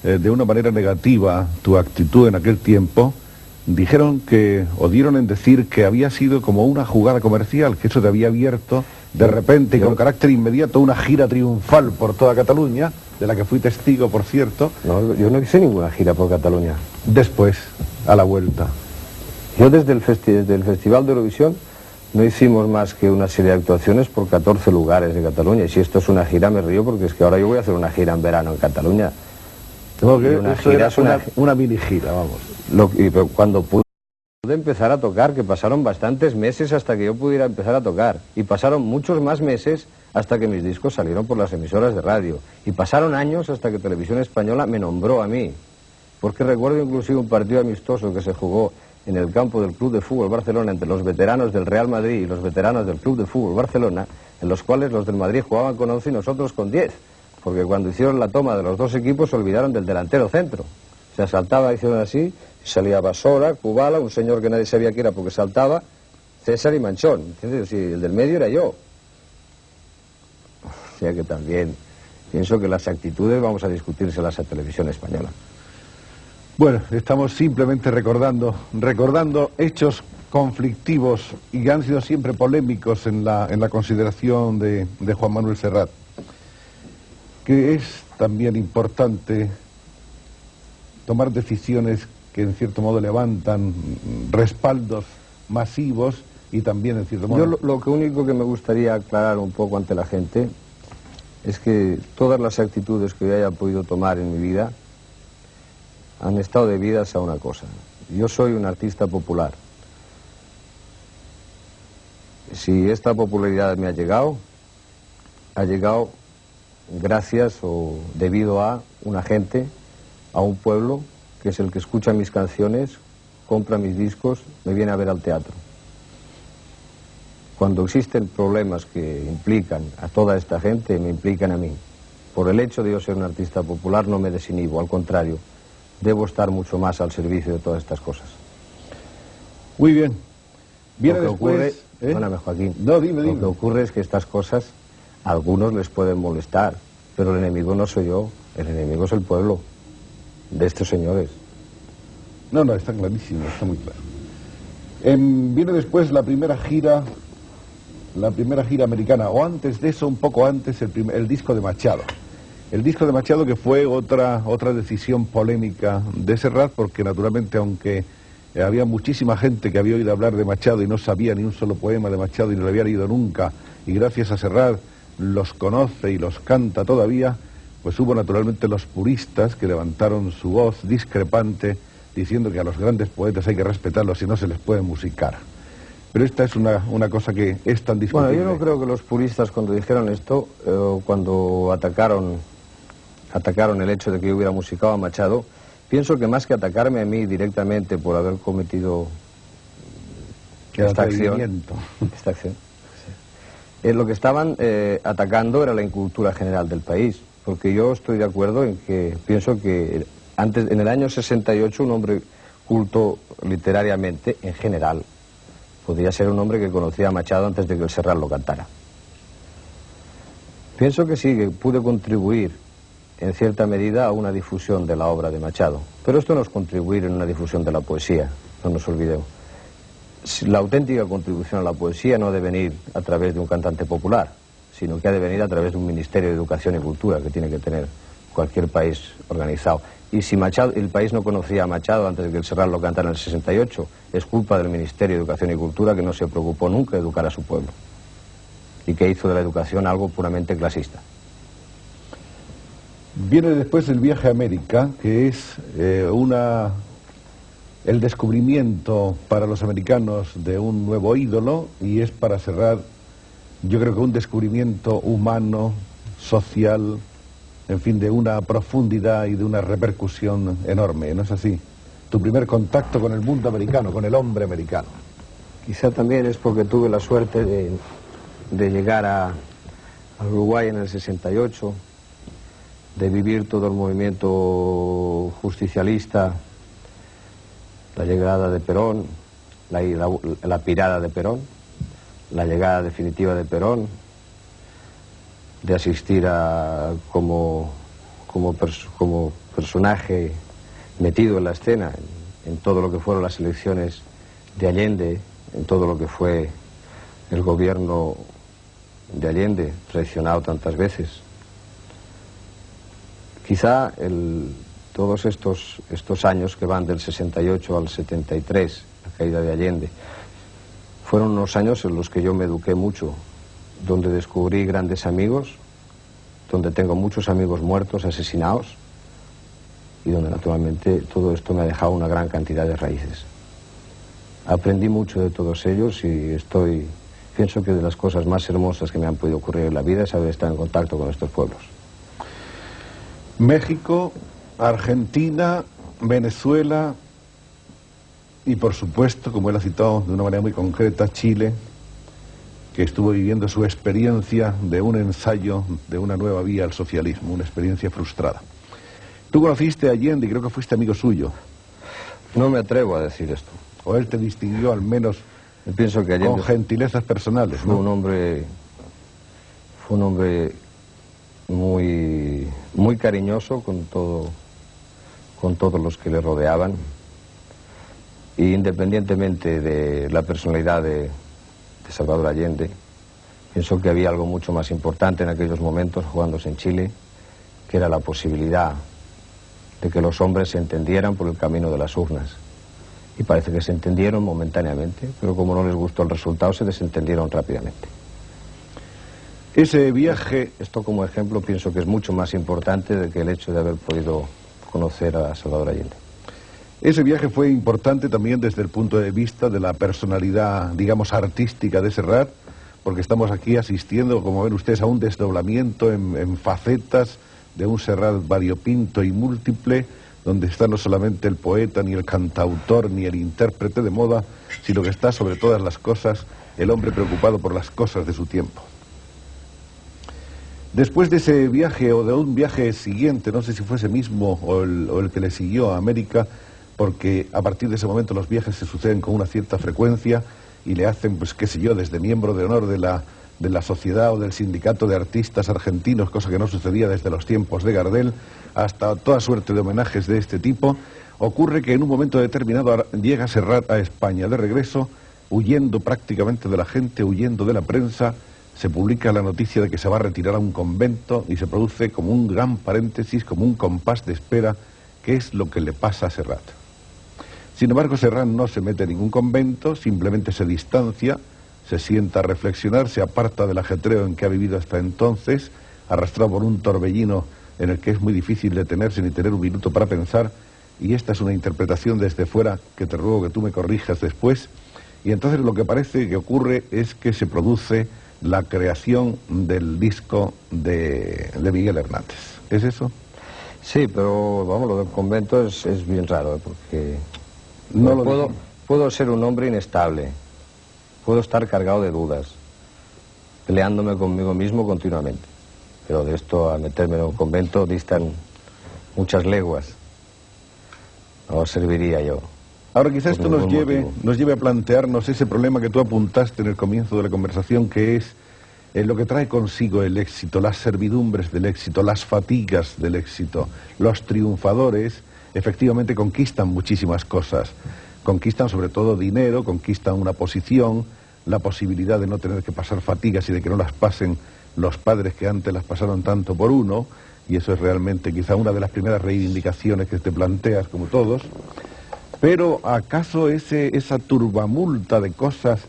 de una manera negativa tu actitud en aquel tiempo, dijeron que, o dieron en decir que había sido como una jugada comercial, que eso te había abierto de repente y con carácter inmediato una gira triunfal por toda Cataluña, de la que fui testigo, por cierto. No, yo no hice ninguna gira por Cataluña. Después, a la vuelta. Yo desde el Festival de Eurovisión No hicimos más que una serie de actuaciones por 14 lugares de Cataluña. Y si esto es una gira, me río porque es que ahora yo voy a hacer una gira en verano en Cataluña. No, que una eso gira era es una... una mini gira, vamos. Pero cuando pude empezar a tocar, que pasaron bastantes meses hasta que yo pudiera empezar a tocar. Y pasaron muchos más meses hasta que mis discos salieron por las emisoras de radio. Y pasaron años hasta que Televisión Española me nombró a mí. Porque recuerdo inclusive un partido amistoso que se jugó en el campo del Club de Fútbol Barcelona entre los veteranos del Real Madrid y los veteranos del Club de Fútbol Barcelona, en los cuales los del Madrid jugaban con 11 y nosotros con 10, porque cuando hicieron la toma de los dos equipos se olvidaron del delantero centro. Se asaltaba, hicieron así, salía Basora, Kubala, un señor que nadie sabía quién era porque saltaba, César y Manchón, ¿entiendes? Y el del medio era yo. O sea que también pienso que las actitudes vamos a discutírselas a Televisión Española. Bueno, estamos simplemente recordando hechos conflictivos y que han sido siempre polémicos en la consideración de Juan Manuel Serrat, que es también importante tomar decisiones que en cierto modo levantan respaldos masivos y también en cierto modo... Yo lo único que me gustaría aclarar un poco ante la gente es que todas las actitudes que yo haya podido tomar en mi vida han estado debidas a una cosa. Yo soy un artista popular. Si esta popularidad me ha llegado gracias o debido a una gente, a un pueblo, que es el que escucha mis canciones, compra mis discos, me viene a ver al teatro. Cuando existen problemas que implican a toda esta gente, me implican a mí. Por el hecho de yo ser un artista popular no me desinhibo, al contrario, debo estar mucho más al servicio de todas estas cosas. Muy bien. Viene lo que después, ocurre, perdóname, Joaquín, no, dime. Lo que ocurre es que estas cosas a algunos les pueden molestar, pero el enemigo no soy yo, el enemigo es el pueblo de estos señores. No, está clarísimo, está muy claro. Viene después la primera gira americana, o antes de eso, un poco antes, el disco de Machado. El disco de Machado, que fue otra decisión polémica de Serrat, porque naturalmente, aunque había muchísima gente que había oído hablar de Machado y no sabía ni un solo poema de Machado y no lo había leído nunca, y gracias a Serrat los conoce y los canta todavía, pues hubo naturalmente los puristas que levantaron su voz discrepante diciendo que a los grandes poetas hay que respetarlos y no se les puede musicar. Pero esta es una cosa que es tan discutible. Bueno, yo no creo que los puristas cuando dijeron esto, cuando atacaron el hecho de que yo hubiera musicado a Machado, pienso que más que atacarme a mí directamente por haber cometido esta acción, lo que estaban atacando era la incultura general del país, porque yo estoy de acuerdo en que pienso que en el año 68 un hombre culto literariamente, en general, podría ser un hombre que conocía a Machado antes de que el Serrat lo cantara. Pienso que sí, que pude contribuir en cierta medida a una difusión de la obra de Machado. Pero esto no es contribuir en una difusión de la poesía, no nos olvidemos. La auténtica contribución a la poesía no debe venir a través de un cantante popular, sino que ha de venir a través de un Ministerio de Educación y Cultura que tiene que tener cualquier país organizado. Y si el país no conocía a Machado antes de que el Serrat lo cantara en el 68, es culpa del Ministerio de Educación y Cultura, que no se preocupó nunca de educar a su pueblo y que hizo de la educación algo puramente clasista. Viene después el viaje a América, que es el descubrimiento para los americanos de un nuevo ídolo, y es para Serrat, yo creo que un descubrimiento humano, social, en fin, de una profundidad y de una repercusión enorme, ¿no es así? Tu primer contacto con el mundo americano, con el hombre americano. Quizá también es porque tuve la suerte de llegar a Uruguay en el 68, de vivir todo el movimiento justicialista, la llegada de Perón, la pirada de Perón, la llegada definitiva de Perón, de asistir como personaje metido en la escena, en todo lo que fueron las elecciones de Allende, en todo lo que fue el gobierno de Allende, traicionado tantas veces. Quizá todos estos años que van del 68 al 73, la caída de Allende, Fueron unos años en los que yo me eduqué mucho, donde descubrí grandes amigos, donde tengo muchos amigos muertos, asesinados, y donde naturalmente todo esto me ha dejado una gran cantidad de raíces. Aprendí mucho de todos ellos y pienso que de las cosas más hermosas que me han podido ocurrir en la vida es haber estado en contacto con estos pueblos. México, Argentina, Venezuela y por supuesto, como él ha citado de una manera muy concreta, Chile, que estuvo viviendo su experiencia de un ensayo de una nueva vía al socialismo, una experiencia frustrada. Tú conociste a Allende y creo que fuiste amigo suyo. No me atrevo a decir esto. O él te distinguió al menos pienso que Allende con gentilezas personales, fue ¿no? un hombre muy cariñoso con todos los que le rodeaban, y independientemente de la personalidad de Salvador Allende, pienso que había algo mucho más importante en aquellos momentos jugándose en Chile, que era la posibilidad de que los hombres se entendieran por el camino de las urnas. Y parece que se entendieron momentáneamente, pero como no les gustó el resultado, se desentendieron rápidamente. Ese viaje... Esto como ejemplo pienso que es mucho más importante de que el hecho de haber podido conocer a Salvador Allende. Ese viaje fue importante también desde el punto de vista de la personalidad, digamos, artística de Serrat, porque estamos aquí asistiendo, como ven ustedes, a un desdoblamiento en facetas de un Serrat variopinto y múltiple, donde está no solamente el poeta, ni el cantautor, ni el intérprete de moda, sino que está sobre todas las cosas el hombre preocupado por las cosas de su tiempo. Después de ese viaje, o de un viaje siguiente, no sé si fue ese mismo o el que le siguió a América, porque a partir de ese momento los viajes se suceden con una cierta frecuencia y le hacen, pues qué sé yo, desde miembro de honor de la sociedad o del sindicato de artistas argentinos, cosa que no sucedía desde los tiempos de Gardel, hasta toda suerte de homenajes de este tipo. Ocurre que en un momento determinado llega Serrat a España de regreso, huyendo prácticamente de la gente, huyendo de la prensa. Se publica la noticia de que se va a retirar a un convento y se produce como un gran paréntesis, como un compás de espera, que es lo que le pasa a Serrat. Sin embargo, Serrat no se mete en ningún convento, simplemente se distancia, se sienta a reflexionar, se aparta del ajetreo en que ha vivido hasta entonces, arrastrado por un torbellino en el que es muy difícil detenerse ni tener un minuto para pensar, y esta es una interpretación desde fuera que te ruego que tú me corrijas después. Y entonces lo que parece que ocurre es que se produce la creación del disco de Miguel Hernández. ¿Es eso? Sí, pero vamos, lo del convento es bien raro, porque no puedo ser un hombre inestable, puedo estar cargado de dudas, peleándome conmigo mismo continuamente, pero de esto a meterme en un convento distan muchas leguas. No serviría yo. Ahora quizás esto nos lleve a plantearnos ese problema que tú apuntaste en el comienzo de la conversación, que es lo que trae consigo el éxito, las servidumbres del éxito, las fatigas del éxito. Los triunfadores efectivamente conquistan muchísimas cosas, conquistan sobre todo dinero, conquistan una posición, la posibilidad de no tener que pasar fatigas y de que no las pasen los padres que antes las pasaron tanto por uno, y eso es realmente quizá una de las primeras reivindicaciones que te planteas como todos. Pero ¿acaso esa turbamulta de cosas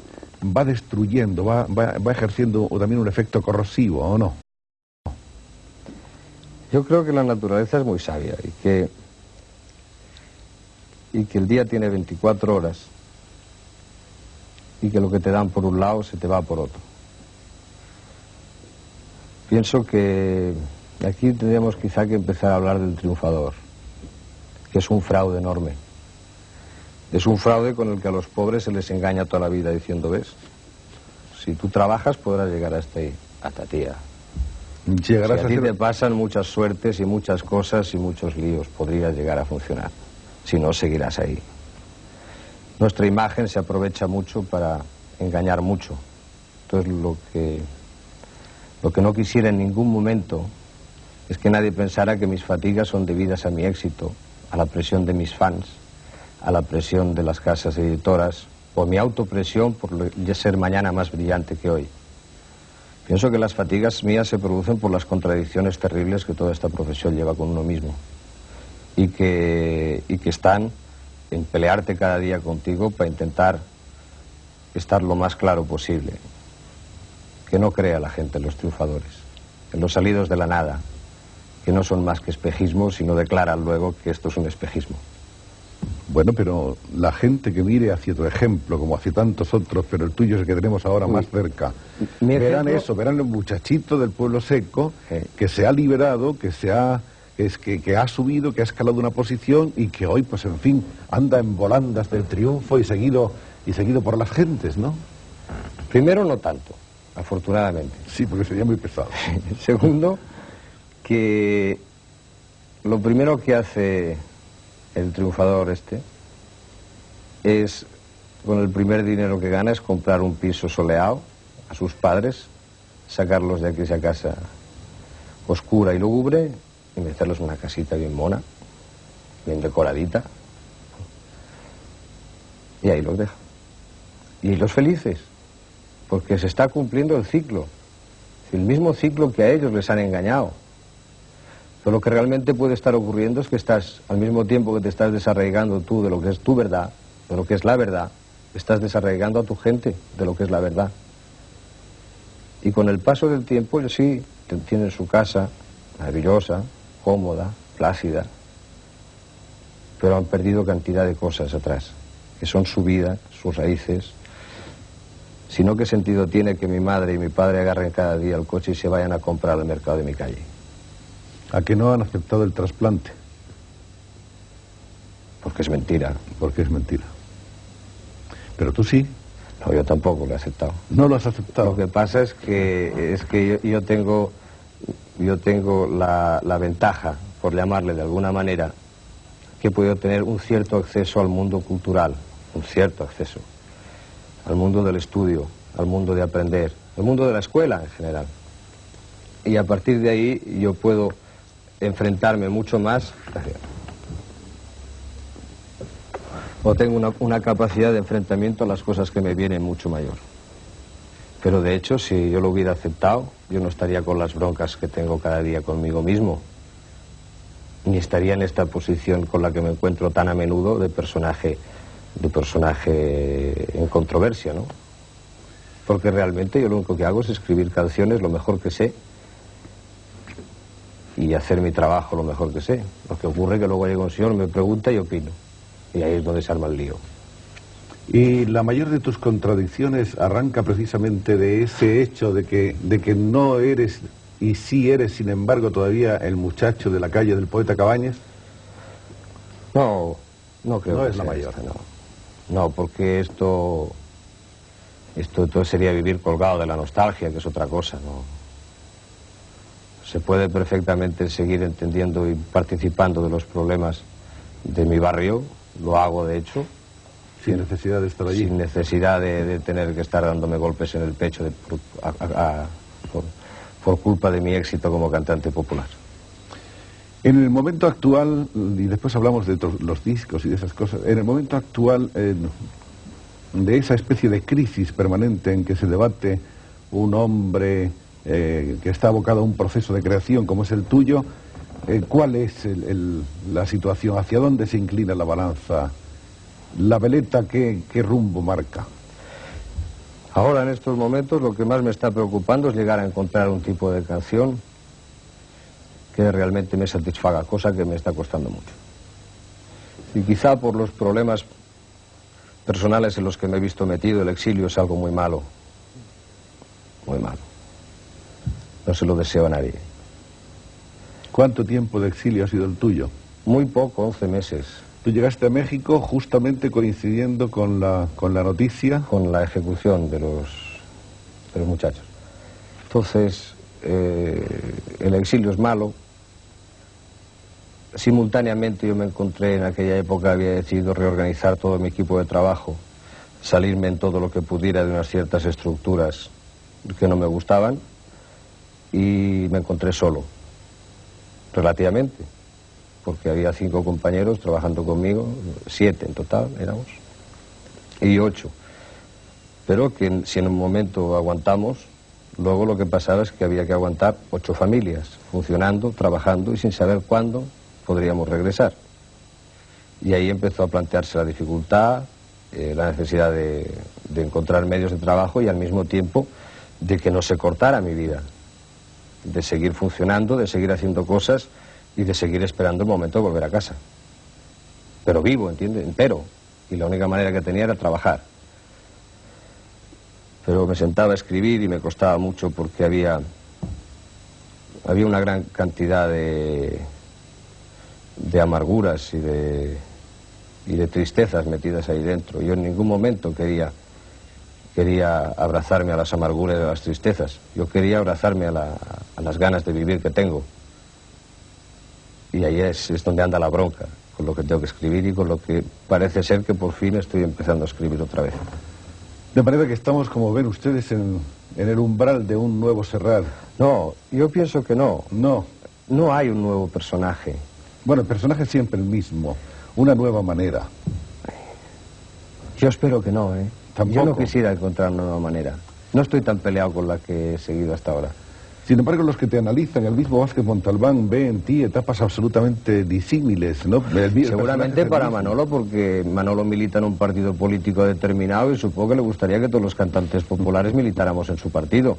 va destruyendo, va ejerciendo también un efecto corrosivo, o no? Yo creo que la naturaleza es muy sabia y que el día tiene 24 horas y que lo que te dan por un lado se te va por otro. Pienso que aquí tendríamos quizá que empezar a hablar del triunfador, que es un fraude enorme. Es un fraude con el que a los pobres se les engaña toda la vida diciendo, ves, si tú trabajas podrás llegar hasta ahí, hasta tía. Llegarás si a ti te pasan muchas suertes y muchas cosas y muchos líos, podrías llegar a funcionar. Si no, seguirás ahí. Nuestra imagen se aprovecha mucho para engañar mucho. Entonces lo que no quisiera en ningún momento es que nadie pensara que mis fatigas son debidas a mi éxito, a la presión de mis fans, a la presión de las casas editoras, o mi autopresión por ser mañana más brillante que hoy. Pienso que las fatigas mías se producen por las contradicciones terribles que toda esta profesión lleva con uno mismo, y que están en pelearte cada día contigo para intentar estar lo más claro posible. Que no crea la gente en los triunfadores, en los salidos de la nada, que no son más que espejismos, sino declaran luego que esto es un espejismo. Bueno, pero la gente que mire hacia tu ejemplo, como hacia tantos otros, pero el tuyo es el que tenemos ahora más cerca, verán eso, verán un muchachito del pueblo seco que se ha liberado, que ha subido, que ha escalado una posición y que hoy, pues en fin, anda en volandas del triunfo y seguido por las gentes, ¿no? Primero, no tanto, afortunadamente. Sí, porque sería muy pesado. Segundo, que lo primero que hace el triunfador es, con el primer dinero que gana, es comprar un piso soleado a sus padres, sacarlos de aquella casa oscura y lúgubre y meterlos en una casita bien mona, bien decoradita, y ahí los deja. Y los felices, porque se está cumpliendo el ciclo, el mismo ciclo que a ellos les han engañado. Pero lo que realmente puede estar ocurriendo es que estás, al mismo tiempo que te estás desarraigando tú de lo que es tu verdad, de lo que es la verdad, estás desarraigando a tu gente de lo que es la verdad. Y con el paso del tiempo, ellos sí tienen su casa maravillosa, cómoda, plácida, pero han perdido cantidad de cosas atrás, que son su vida, sus raíces. Si no, ¿qué sentido tiene que mi madre y mi padre agarren cada día el coche y se vayan a comprar al mercado de mi calle? ¿A que no han aceptado el trasplante? Porque es mentira. Porque es mentira. Pero tú sí. No, yo tampoco lo he aceptado. ¿No lo has aceptado? Lo que pasa es que yo tengo la ventaja, por llamarle de alguna manera, que he podido tener un cierto acceso al mundo cultural, un cierto acceso al mundo del estudio, al mundo de aprender, al mundo de la escuela en general. Y a partir de ahí yo puedo enfrentarme mucho más, o tengo una capacidad de enfrentamiento a las cosas que me vienen mucho mayor. Pero de hecho, si yo lo hubiera aceptado, yo no estaría con las broncas que tengo cada día conmigo mismo, ni estaría en esta posición con la que me encuentro tan a menudo de personaje en controversia, ¿no? Porque realmente yo lo único que hago es escribir canciones lo mejor que sé y hacer mi trabajo lo mejor que sé. Lo que ocurre es que luego llega un señor, me pregunta y opino. Y ahí es donde se arma el lío. Y la mayor de tus contradicciones arranca precisamente de ese hecho de que no eres y sí eres, sin embargo, todavía el muchacho de la calle del poeta Cabañas. No creo no que es la sea mayor. esta, no, porque esto sería vivir colgado de la nostalgia, que es otra cosa, ¿no? Se puede perfectamente seguir entendiendo y participando de los problemas de mi barrio, lo hago de hecho. Sin necesidad de estar allí. Sin necesidad de tener que estar dándome golpes en el pecho por culpa de mi éxito como cantante popular. En el momento actual, y después hablamos de los discos y de esas cosas, en el momento actual de esa especie de crisis permanente en que se debate un hombre que está abocado a un proceso de creación como es el tuyo, ¿cuál es la situación? ¿Hacia dónde se inclina la balanza? ¿La veleta qué rumbo marca? Ahora, en estos momentos, lo que más me está preocupando es llegar a encontrar un tipo de canción que realmente me satisfaga, cosa que me está costando mucho. Y quizá por los problemas personales en los que me he visto metido, el exilio es algo muy malo. Muy malo. No se lo deseo a nadie. ¿Cuánto tiempo de exilio ha sido el tuyo? Muy poco, 11 meses. Tú llegaste a México justamente coincidiendo con la noticia. Con la ejecución de los muchachos. Entonces, el exilio es malo. Simultáneamente yo me encontré en aquella época, había decidido reorganizar todo mi equipo de trabajo, salirme en todo lo que pudiera de unas ciertas estructuras que no me gustaban, y me encontré solo, relativamente, porque había 5 compañeros trabajando conmigo, 7 en total éramos, y 8. Pero que si en un momento aguantamos, luego lo que pasaba es que había que aguantar 8 familias, funcionando, trabajando y sin saber cuándo podríamos regresar. Y ahí empezó a plantearse la dificultad, la necesidad de de encontrar medios de trabajo y al mismo tiempo de que no se cortara mi vida, de seguir funcionando, de seguir haciendo cosas y de seguir esperando el momento de volver a casa. Pero vivo, ¿entiendes? Entero. Y la única manera que tenía era trabajar. Pero me sentaba a escribir y me costaba mucho porque había una gran cantidad de amarguras y de tristezas metidas ahí dentro. Yo en ningún momento quería abrazarme a las amarguras y a las tristezas. Yo quería abrazarme a las ganas de vivir que tengo. Y ahí es donde anda la bronca, con lo que tengo que escribir y con lo que parece ser que por fin estoy empezando a escribir otra vez. De manera que estamos, como ven ustedes, en el umbral de un nuevo Serrat. No, yo pienso que no. No. No hay un nuevo personaje. Bueno, el personaje es siempre el mismo, una nueva manera. Yo espero que no, ¿eh? Tampoco. Yo no quisiera encontrar una nueva manera. No estoy tan peleado con la que he seguido hasta ahora. Sin embargo, los que te analizan, el mismo Vázquez Montalbán ve en ti etapas absolutamente disímiles, ¿no? Seguramente para Manolo, porque Manolo milita en un partido político determinado y supongo que le gustaría que todos los cantantes populares militáramos en su partido.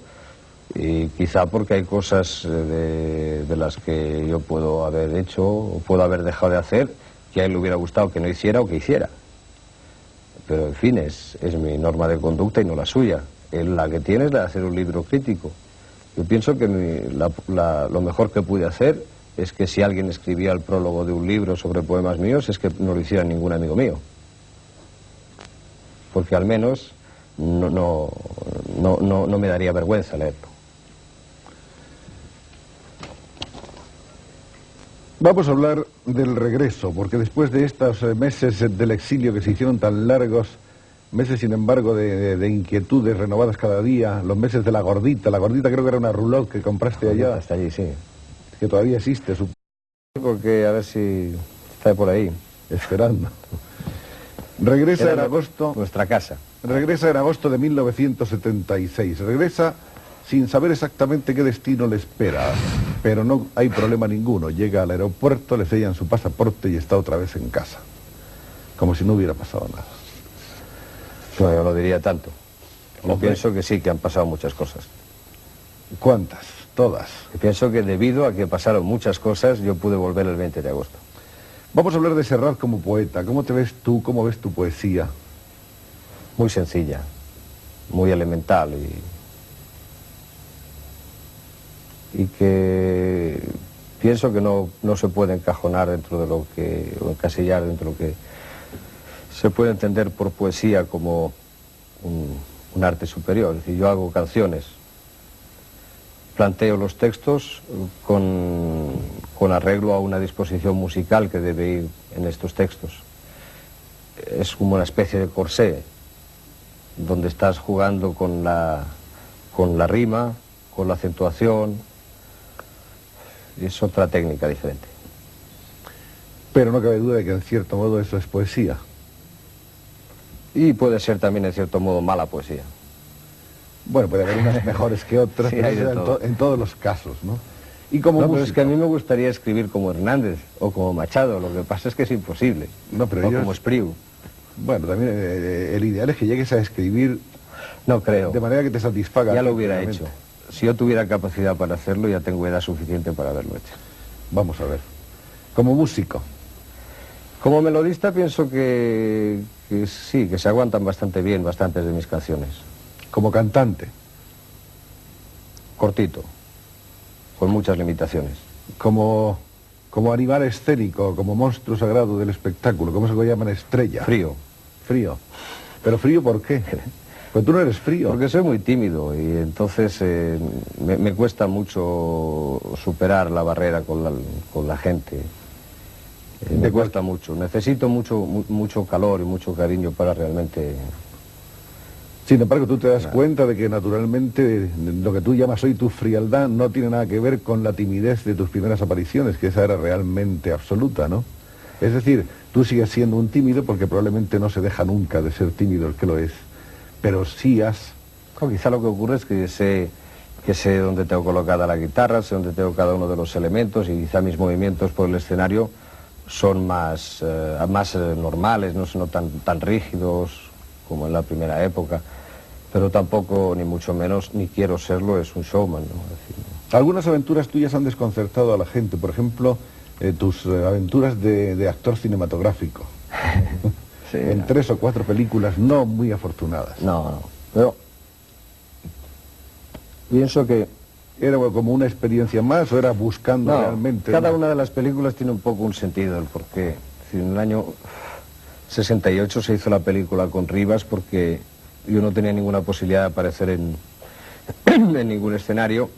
Y quizá porque hay cosas de las que yo puedo haber hecho o puedo haber dejado de hacer que a él le hubiera gustado que no hiciera o que hiciera. Pero en fin, es mi norma de conducta y no la suya. Él la que tiene es la de hacer un libro crítico. Yo pienso que lo mejor que pude hacer es que si alguien escribía el prólogo de un libro sobre poemas míos es que no lo hiciera ningún amigo mío. Porque al menos no me daría vergüenza leerlo. Vamos a hablar del regreso, porque después de estos meses del exilio que se hicieron tan largos, meses sin embargo de inquietudes renovadas cada día, los meses de la gordita creo que era una roulotte que compraste allá. Hasta allí, sí. Que todavía existe, supongo. Porque a ver si está por ahí. Esperando. Regresa en agosto. Nuestra casa. Regresa en agosto de 1976. Regresa sin saber exactamente qué destino le espera, pero no hay problema ninguno. Llega al aeropuerto, le sellan su pasaporte y está otra vez en casa. Como si no hubiera pasado nada. No, yo no diría tanto. Yo pienso que sí, que han pasado muchas cosas. ¿Cuántas? Todas. Yo pienso que debido a que pasaron muchas cosas, yo pude volver el 20 de agosto. Vamos a hablar de Serrat como poeta. ¿Cómo te ves tú? ¿Cómo ves tu poesía? Muy sencilla, muy elemental y que pienso que no se puede encajonar dentro de lo que, o encasillar dentro de lo que se puede entender por poesía como un arte superior. Es decir, yo hago canciones, planteo los textos con arreglo a una disposición musical que debe ir en estos textos. Es como una especie de corsé, donde estás jugando con la rima, con la acentuación. Es otra técnica diferente. Pero no cabe duda de que en cierto modo eso es poesía. Y puede ser también en cierto modo mala poesía. Bueno, puede haber unas mejores que otras, Sí, pero hay de todo. en todos los casos, ¿no? Y como Pero es músico. que a mí me gustaría escribir como Hernández o como Machado, lo que pasa es que es imposible. No, pero o ellos- como Espriu. Bueno, también el ideal es que llegues a escribir No creo. de manera que te satisfaga. Ya lo hubiera hecho. completamente. Si yo tuviera capacidad para hacerlo, ya tengo edad suficiente para haberlo hecho. Vamos a ver. Como músico. Como melodista pienso que sí, que se aguantan bastante bien bastantes de mis canciones. Como cantante. Cortito, con muchas limitaciones. Como animal escénico, como monstruo sagrado del espectáculo. ¿Cómo se lo llaman? Estrella. Frío. Frío. ¿Pero frío por qué? Pues tú no eres frío. Porque soy muy tímido y entonces me cuesta mucho superar la barrera con la gente. Me cuesta mucho. Necesito mucho calor y mucho cariño para realmente... Sin embargo, tú te das cuenta de que naturalmente lo que tú llamas hoy tu frialdad no tiene nada que ver con la timidez de tus primeras apariciones, que esa era realmente absoluta, ¿no? Es decir, tú sigues siendo un tímido porque probablemente no se deja nunca de ser tímido el que lo es, pero sí has... Quizá lo que ocurre es que sé dónde tengo colocada la guitarra, sé dónde tengo cada uno de los elementos y quizá mis movimientos por el escenario son más normales, no tan rígidos como en la primera época, pero tampoco, ni mucho menos, ni quiero serlo, es un showman, ¿no? Es decir, Algunas aventuras tuyas han desconcertado a la gente, por ejemplo, tus aventuras de actor cinematográfico. sí, En 3 o 4 películas no muy afortunadas. no, pero pienso que ¿Era como una experiencia más o era buscando realmente? cada una de las películas tiene un poco un sentido, el porqué. En el año 68 se hizo la película con Rivas porque yo no tenía ninguna posibilidad de aparecer en ningún escenario,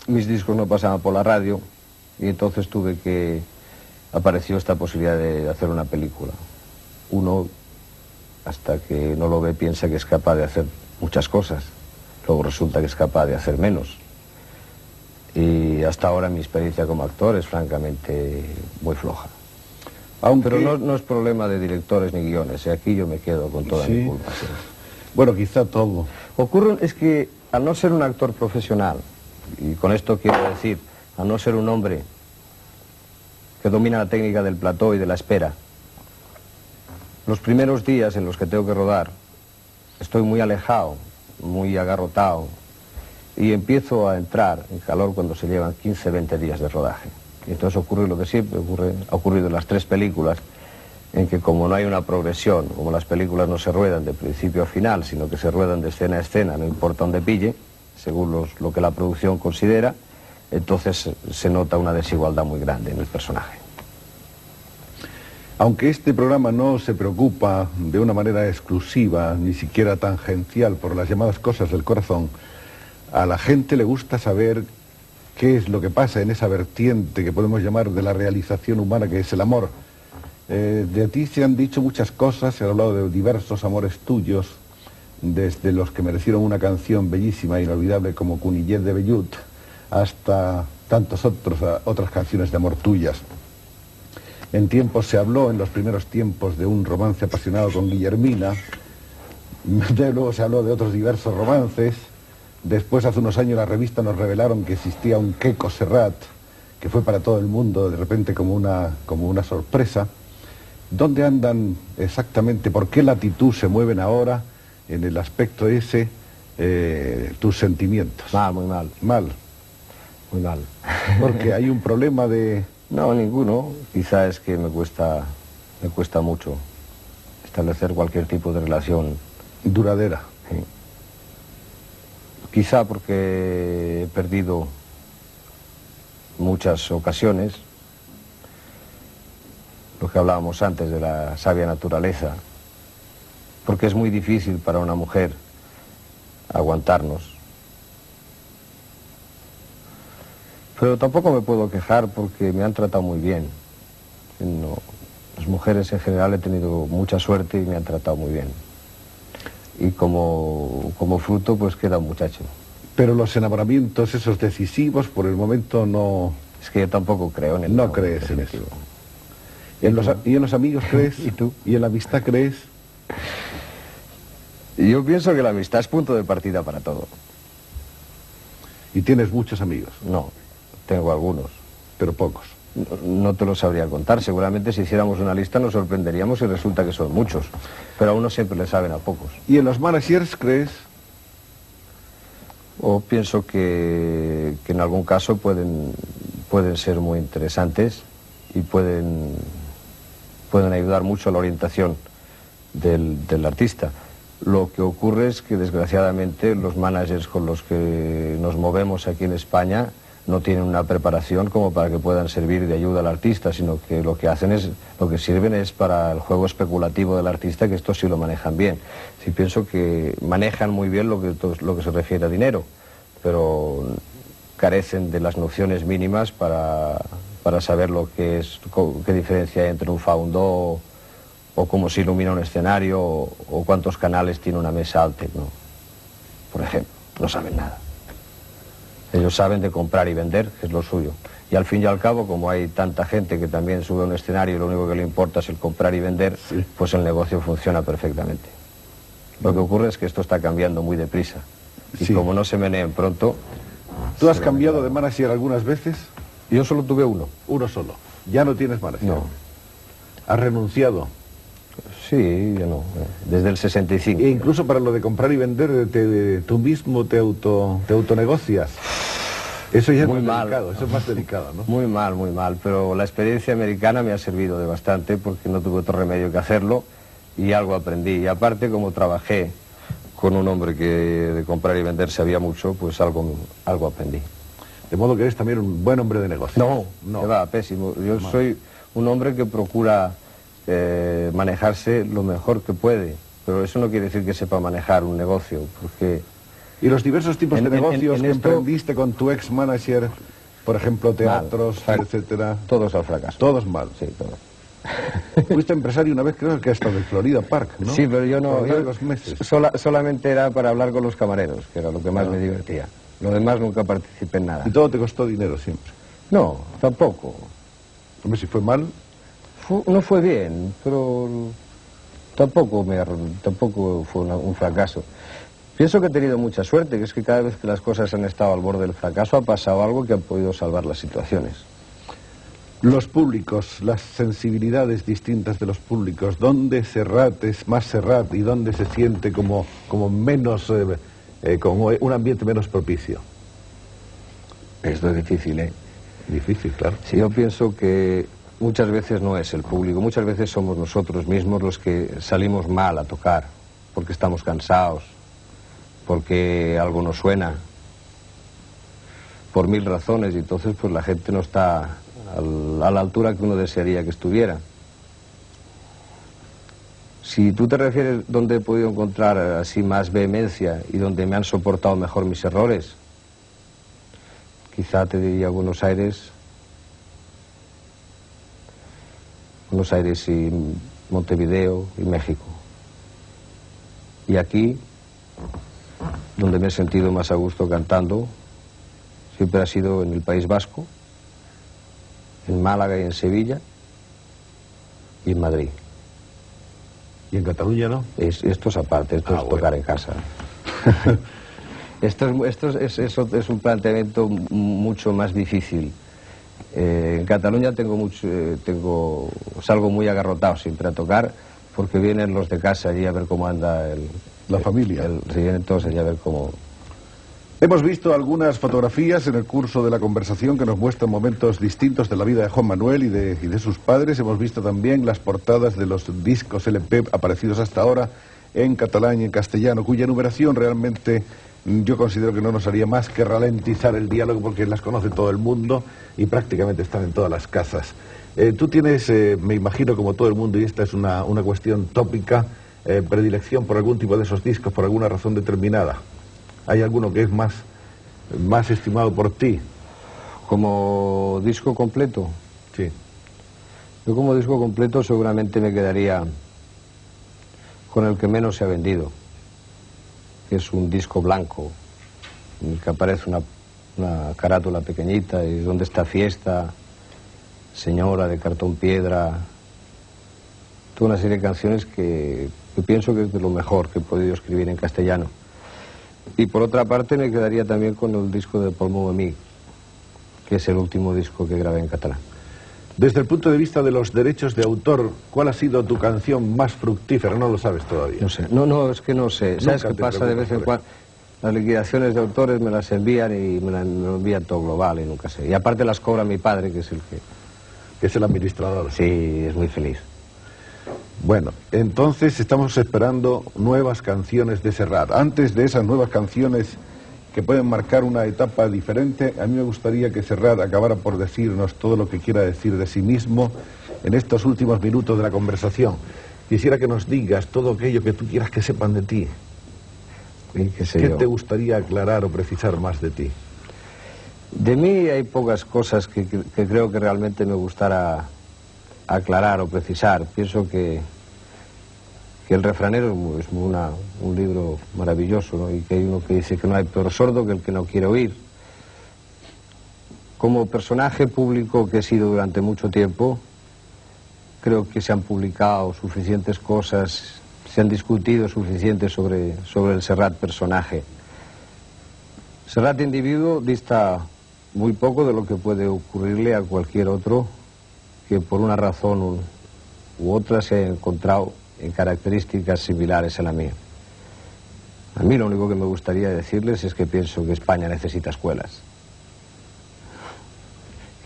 mis discos no pasaban por la radio y entonces apareció esta posibilidad de hacer una película. Uno, hasta que no lo ve, piensa que es capaz de hacer muchas cosas, luego resulta que es capaz de hacer menos. Y hasta ahora mi experiencia como actor es francamente muy floja. Pero no es problema de directores ni guiones, aquí yo me quedo con toda mi culpa. Sí. Bueno, quizá todo. Es que al no ser un actor profesional, y con esto quiero decir, al no ser un hombre que domina la técnica del plató y de la espera, los primeros días en los que tengo que rodar, estoy muy alejado, muy agarrotado, y empiezo a entrar en calor cuando se llevan 15, 20 días de rodaje. Y entonces ocurre lo que siempre ha ocurrido en las 3 películas, en que como no hay una progresión, como las películas no se ruedan de principio a final, sino que se ruedan de escena a escena, no importa dónde pille, según lo que la producción considera, entonces se nota una desigualdad muy grande en el personaje. Aunque este programa no se preocupa de una manera exclusiva, ni siquiera tangencial, por las llamadas cosas del corazón, a la gente le gusta saber qué es lo que pasa en esa vertiente que podemos llamar de la realización humana, que es el amor. De ti se han dicho muchas cosas, se ha hablado de diversos amores tuyos, desde los que merecieron una canción bellísima e inolvidable como Cunillet de Vellut, hasta tantas otras canciones de amor tuyas. En tiempos se habló, en los primeros tiempos, de un romance apasionado con Guillermina, luego se habló de otros diversos romances. Después, hace unos años, la revista nos revelaron que existía un Queco Serrat, que fue para todo el mundo de repente como una sorpresa. ¿Dónde andan exactamente? ¿Por qué latitud se mueven ahora en el aspecto ese tus sentimientos? Muy mal. Mal. Muy mal. Porque hay un problema de... No, ninguno. Quizá es que me cuesta mucho establecer cualquier tipo de relación duradera. Sí. Quizá porque he perdido muchas ocasiones, lo que hablábamos antes de la sabia naturaleza, porque es muy difícil para una mujer aguantarnos. Pero tampoco me puedo quejar porque me han tratado muy bien. Las mujeres en general he tenido mucha suerte y me han tratado muy bien. Y como fruto, pues queda un muchacho. Pero los enamoramientos, esos decisivos, por el momento no... Es que yo tampoco creo en el No crees en eso. ¿Y en los amigos crees? ¿Y tú? ¿Y en la amistad crees? Yo pienso que la amistad es punto de partida para todo. ¿Y tienes muchos amigos? No, tengo algunos. Pero pocos. No te lo sabría contar. Seguramente si hiciéramos una lista nos sorprenderíamos y resulta que son muchos. Pero a uno siempre le saben a pocos. ¿Y en los managers crees? O pienso que en algún caso pueden ser muy interesantes y pueden ayudar mucho a la orientación del artista. Lo que ocurre es que desgraciadamente los managers con los que nos movemos aquí en España no tienen una preparación como para que puedan servir de ayuda al artista, sino que lo que sirven es para el juego especulativo del artista, que esto sí lo manejan bien. Sí, pienso que manejan muy bien lo que se refiere a dinero, pero carecen de las nociones mínimas para saber qué diferencia hay entre un faundo o cómo se ilumina un escenario o cuántos canales tiene una mesa Altec, ¿no? Por ejemplo, no saben nada. Ellos saben de comprar y vender, que es lo suyo. Y al fin y al cabo, como hay tanta gente que también sube a un escenario y lo único que le importa es el comprar y vender, sí, pues el negocio funciona perfectamente. Lo que ocurre es que esto está cambiando muy deprisa. Y sí, como no se meneen pronto... ¿Tú has cambiado de manager algunas veces? Yo solo tuve uno. Uno solo. ¿Ya no tienes manager? No. ¿Has renunciado? Sí, yo no, desde el 65. E incluso para lo de comprar y vender, tú mismo te autonegocias. Eso ya es Muy más mal. delicado, eso es más delicado, ¿no? Muy mal, pero la experiencia americana me ha servido de bastante porque no tuve otro remedio que hacerlo y algo aprendí. Y aparte, como trabajé con un hombre que de comprar y vender sabía mucho, pues algo aprendí. De modo que eres también un buen hombre de negocio. No, que va, pésimo. Yo soy un hombre que procura manejarse lo mejor que puede, pero eso no quiere decir que sepa manejar un negocio, porque... Y los diversos tipos de negocios que esto... emprendiste con tu ex-manager, por ejemplo, teatros, etcétera... Todos al fracaso. Todos mal. Sí, todos. Fuiste empresario una vez, creo que hasta de Florida Park, ¿no? Sí, pero yo no... Por largos meses. Solamente era para hablar con los camareros, que era lo que más me divertía. Lo demás nunca participé en nada. Y todo te costó dinero siempre. No, tampoco. Hombre, si fue mal... No fue bien, pero tampoco fue un fracaso. Pienso que he tenido mucha suerte, que es que cada vez que las cosas han estado al borde del fracaso ha pasado algo que ha podido salvar las situaciones. Los públicos, las sensibilidades distintas de los públicos, ¿dónde Serrat es más Serrat y dónde se siente como menos, como un ambiente menos propicio? Esto es difícil, ¿eh? Difícil, claro. Sí, yo pienso que muchas veces no es el público, muchas veces somos nosotros mismos los que salimos mal a tocar, porque estamos cansados, porque algo nos suena, por mil razones, y entonces pues la gente no está a la altura que uno desearía que estuviera. Si tú te refieres donde he podido encontrar así más vehemencia y donde me han soportado mejor mis errores, quizá te diría Buenos Aires y Montevideo y México. Y aquí, donde me he sentido más a gusto cantando, siempre ha sido en el País Vasco, en Málaga y en Sevilla y en Madrid. ¿Y en Cataluña no? Esto es aparte, esto es tocar en casa. Esto es un planteamiento mucho más difícil. En Cataluña salgo muy agarrotado siempre a tocar, porque vienen los de casa allí a ver cómo anda la familia. Sí, vienen todos allí a ver cómo... Hemos visto algunas fotografías en el curso de la conversación que nos muestran momentos distintos de la vida de Juan Manuel y de sus padres. Hemos visto también las portadas de los discos LP aparecidos hasta ahora en catalán y en castellano, cuya numeración realmente yo considero que no nos haría más que ralentizar el diálogo, porque las conoce todo el mundo y prácticamente están en todas las casas. Tú tienes, me imagino como todo el mundo, y esta es una cuestión tópica, predilección por algún tipo de esos discos, por alguna razón determinada. ¿Hay alguno que es más estimado por ti? ¿Como disco completo? Sí. Yo como disco completo seguramente me quedaría con el que menos se ha vendido, que es un disco blanco, en el que aparece una carátula pequeñita y donde está Fiesta, Señora, de Cartón Piedra, toda una serie de canciones que pienso que es de lo mejor que he podido escribir en castellano. Y por otra parte me quedaría también con el disco de Paul Montminy, que es el último disco que grabé en catalán. Desde el punto de vista de los derechos de autor, ¿cuál ha sido tu canción más fructífera? No lo sabes todavía. No sé, es que no sé. ¿Sabes qué pasa de vez en cuando? Las liquidaciones de autores me las envían y me lo envían todo global y nunca sé. Y aparte las cobra mi padre, que es el que... Que es el administrador. Sí, es muy feliz. Bueno, entonces estamos esperando nuevas canciones de Serrat. Antes de esas nuevas canciones que pueden marcar una etapa diferente, a mí me gustaría que Serrat acabara por decirnos todo lo que quiera decir de sí mismo en estos últimos minutos de la conversación. Quisiera que nos digas todo aquello que tú quieras que sepan de ti. ¿Qué te gustaría aclarar o precisar más de ti? De mí hay pocas cosas que creo que realmente me gustara aclarar o precisar. Pienso que el refranero es un libro maravilloso, ¿no? Y que hay uno que dice que no hay peor sordo que el que no quiere oír. Como personaje público que he sido durante mucho tiempo, creo que se han publicado suficientes cosas, se han discutido suficiente sobre el Serrat personaje. Serrat individuo dista muy poco de lo que puede ocurrirle a cualquier otro que por una razón u otra se haya encontrado en características similares a la mía. A mí lo único que me gustaría decirles es que pienso que España necesita escuelas.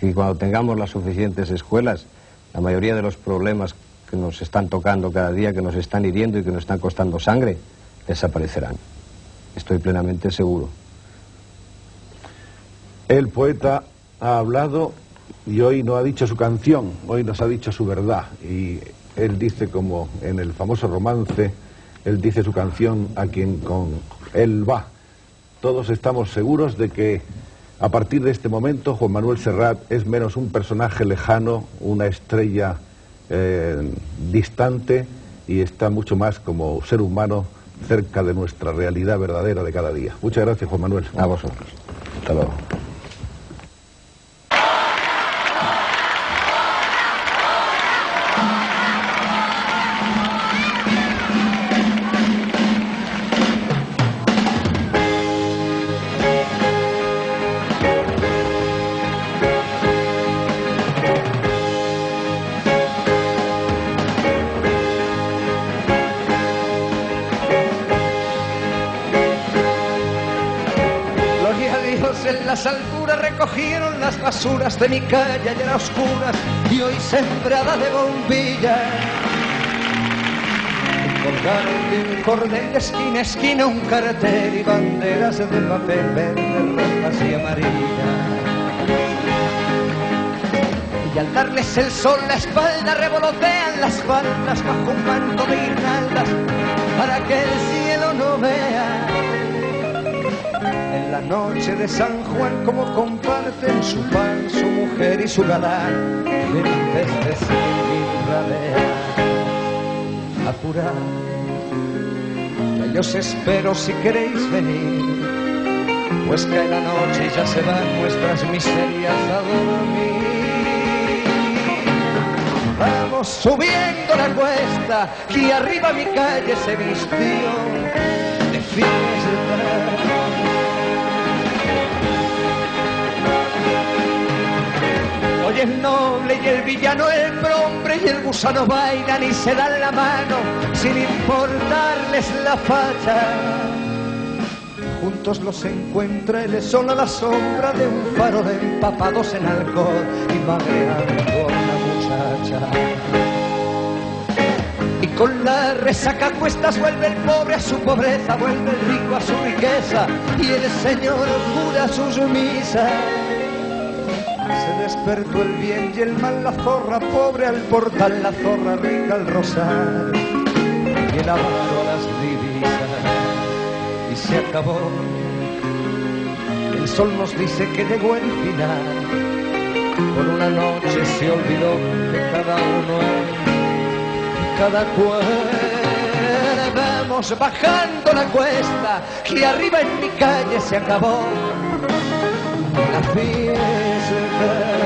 Y cuando tengamos las suficientes escuelas, la mayoría de los problemas que nos están tocando cada día, que nos están hiriendo y que nos están costando sangre, desaparecerán. Estoy plenamente seguro. El poeta ha hablado y hoy no ha dicho su canción, hoy nos ha dicho su verdad. Y él dice, como en el famoso romance, él dice su canción a quien con él va. Todos estamos seguros de que a partir de este momento Juan Manuel Serrat es menos un personaje lejano, una estrella distante, y está mucho más como ser humano cerca de nuestra realidad verdadera de cada día. Muchas gracias, Juan Manuel. A vosotros. Hasta luego. En las alturas recogieron las basuras de mi calle ayer a oscuras y hoy sembrada de bombillas. Colgaron de un cordel de esquina a esquina un cartel y banderas de papel verde, rojas y amarillas. Y al darles el sol la espalda revolotean las faldas bajo un manto de guirnaldas para que el cielo no vea. En la noche de San Juan, como comparten su pan, su mujer y su galán, felices de seguir radear. Apurad, que yo os espero si queréis venir, pues cae la noche y ya se van nuestras miserias a dormir. Vamos subiendo la cuesta, y arriba mi calle se vistió de fiesta. Hoy el noble y el villano, el prohombre y el gusano bailan y se dan la mano sin importarles la facha. Juntos los encuentra el sol a la sombra de un farol, empapados en alcohol y magreando a una muchacha. Y con la resaca a cuestas vuelve el pobre a su pobreza, vuelve el rico a su riqueza y el señor cura sus misas. Se despertó el bien y el mal, la zorra pobre al portal, la zorra rica al rosal y el avaro a las divisas. Y se acabó, el sol nos dice que llegó el final. Por una noche se olvidó que cada uno es cada cual. Vamos bajando la cuesta y arriba en mi calle se acabó la fiesta.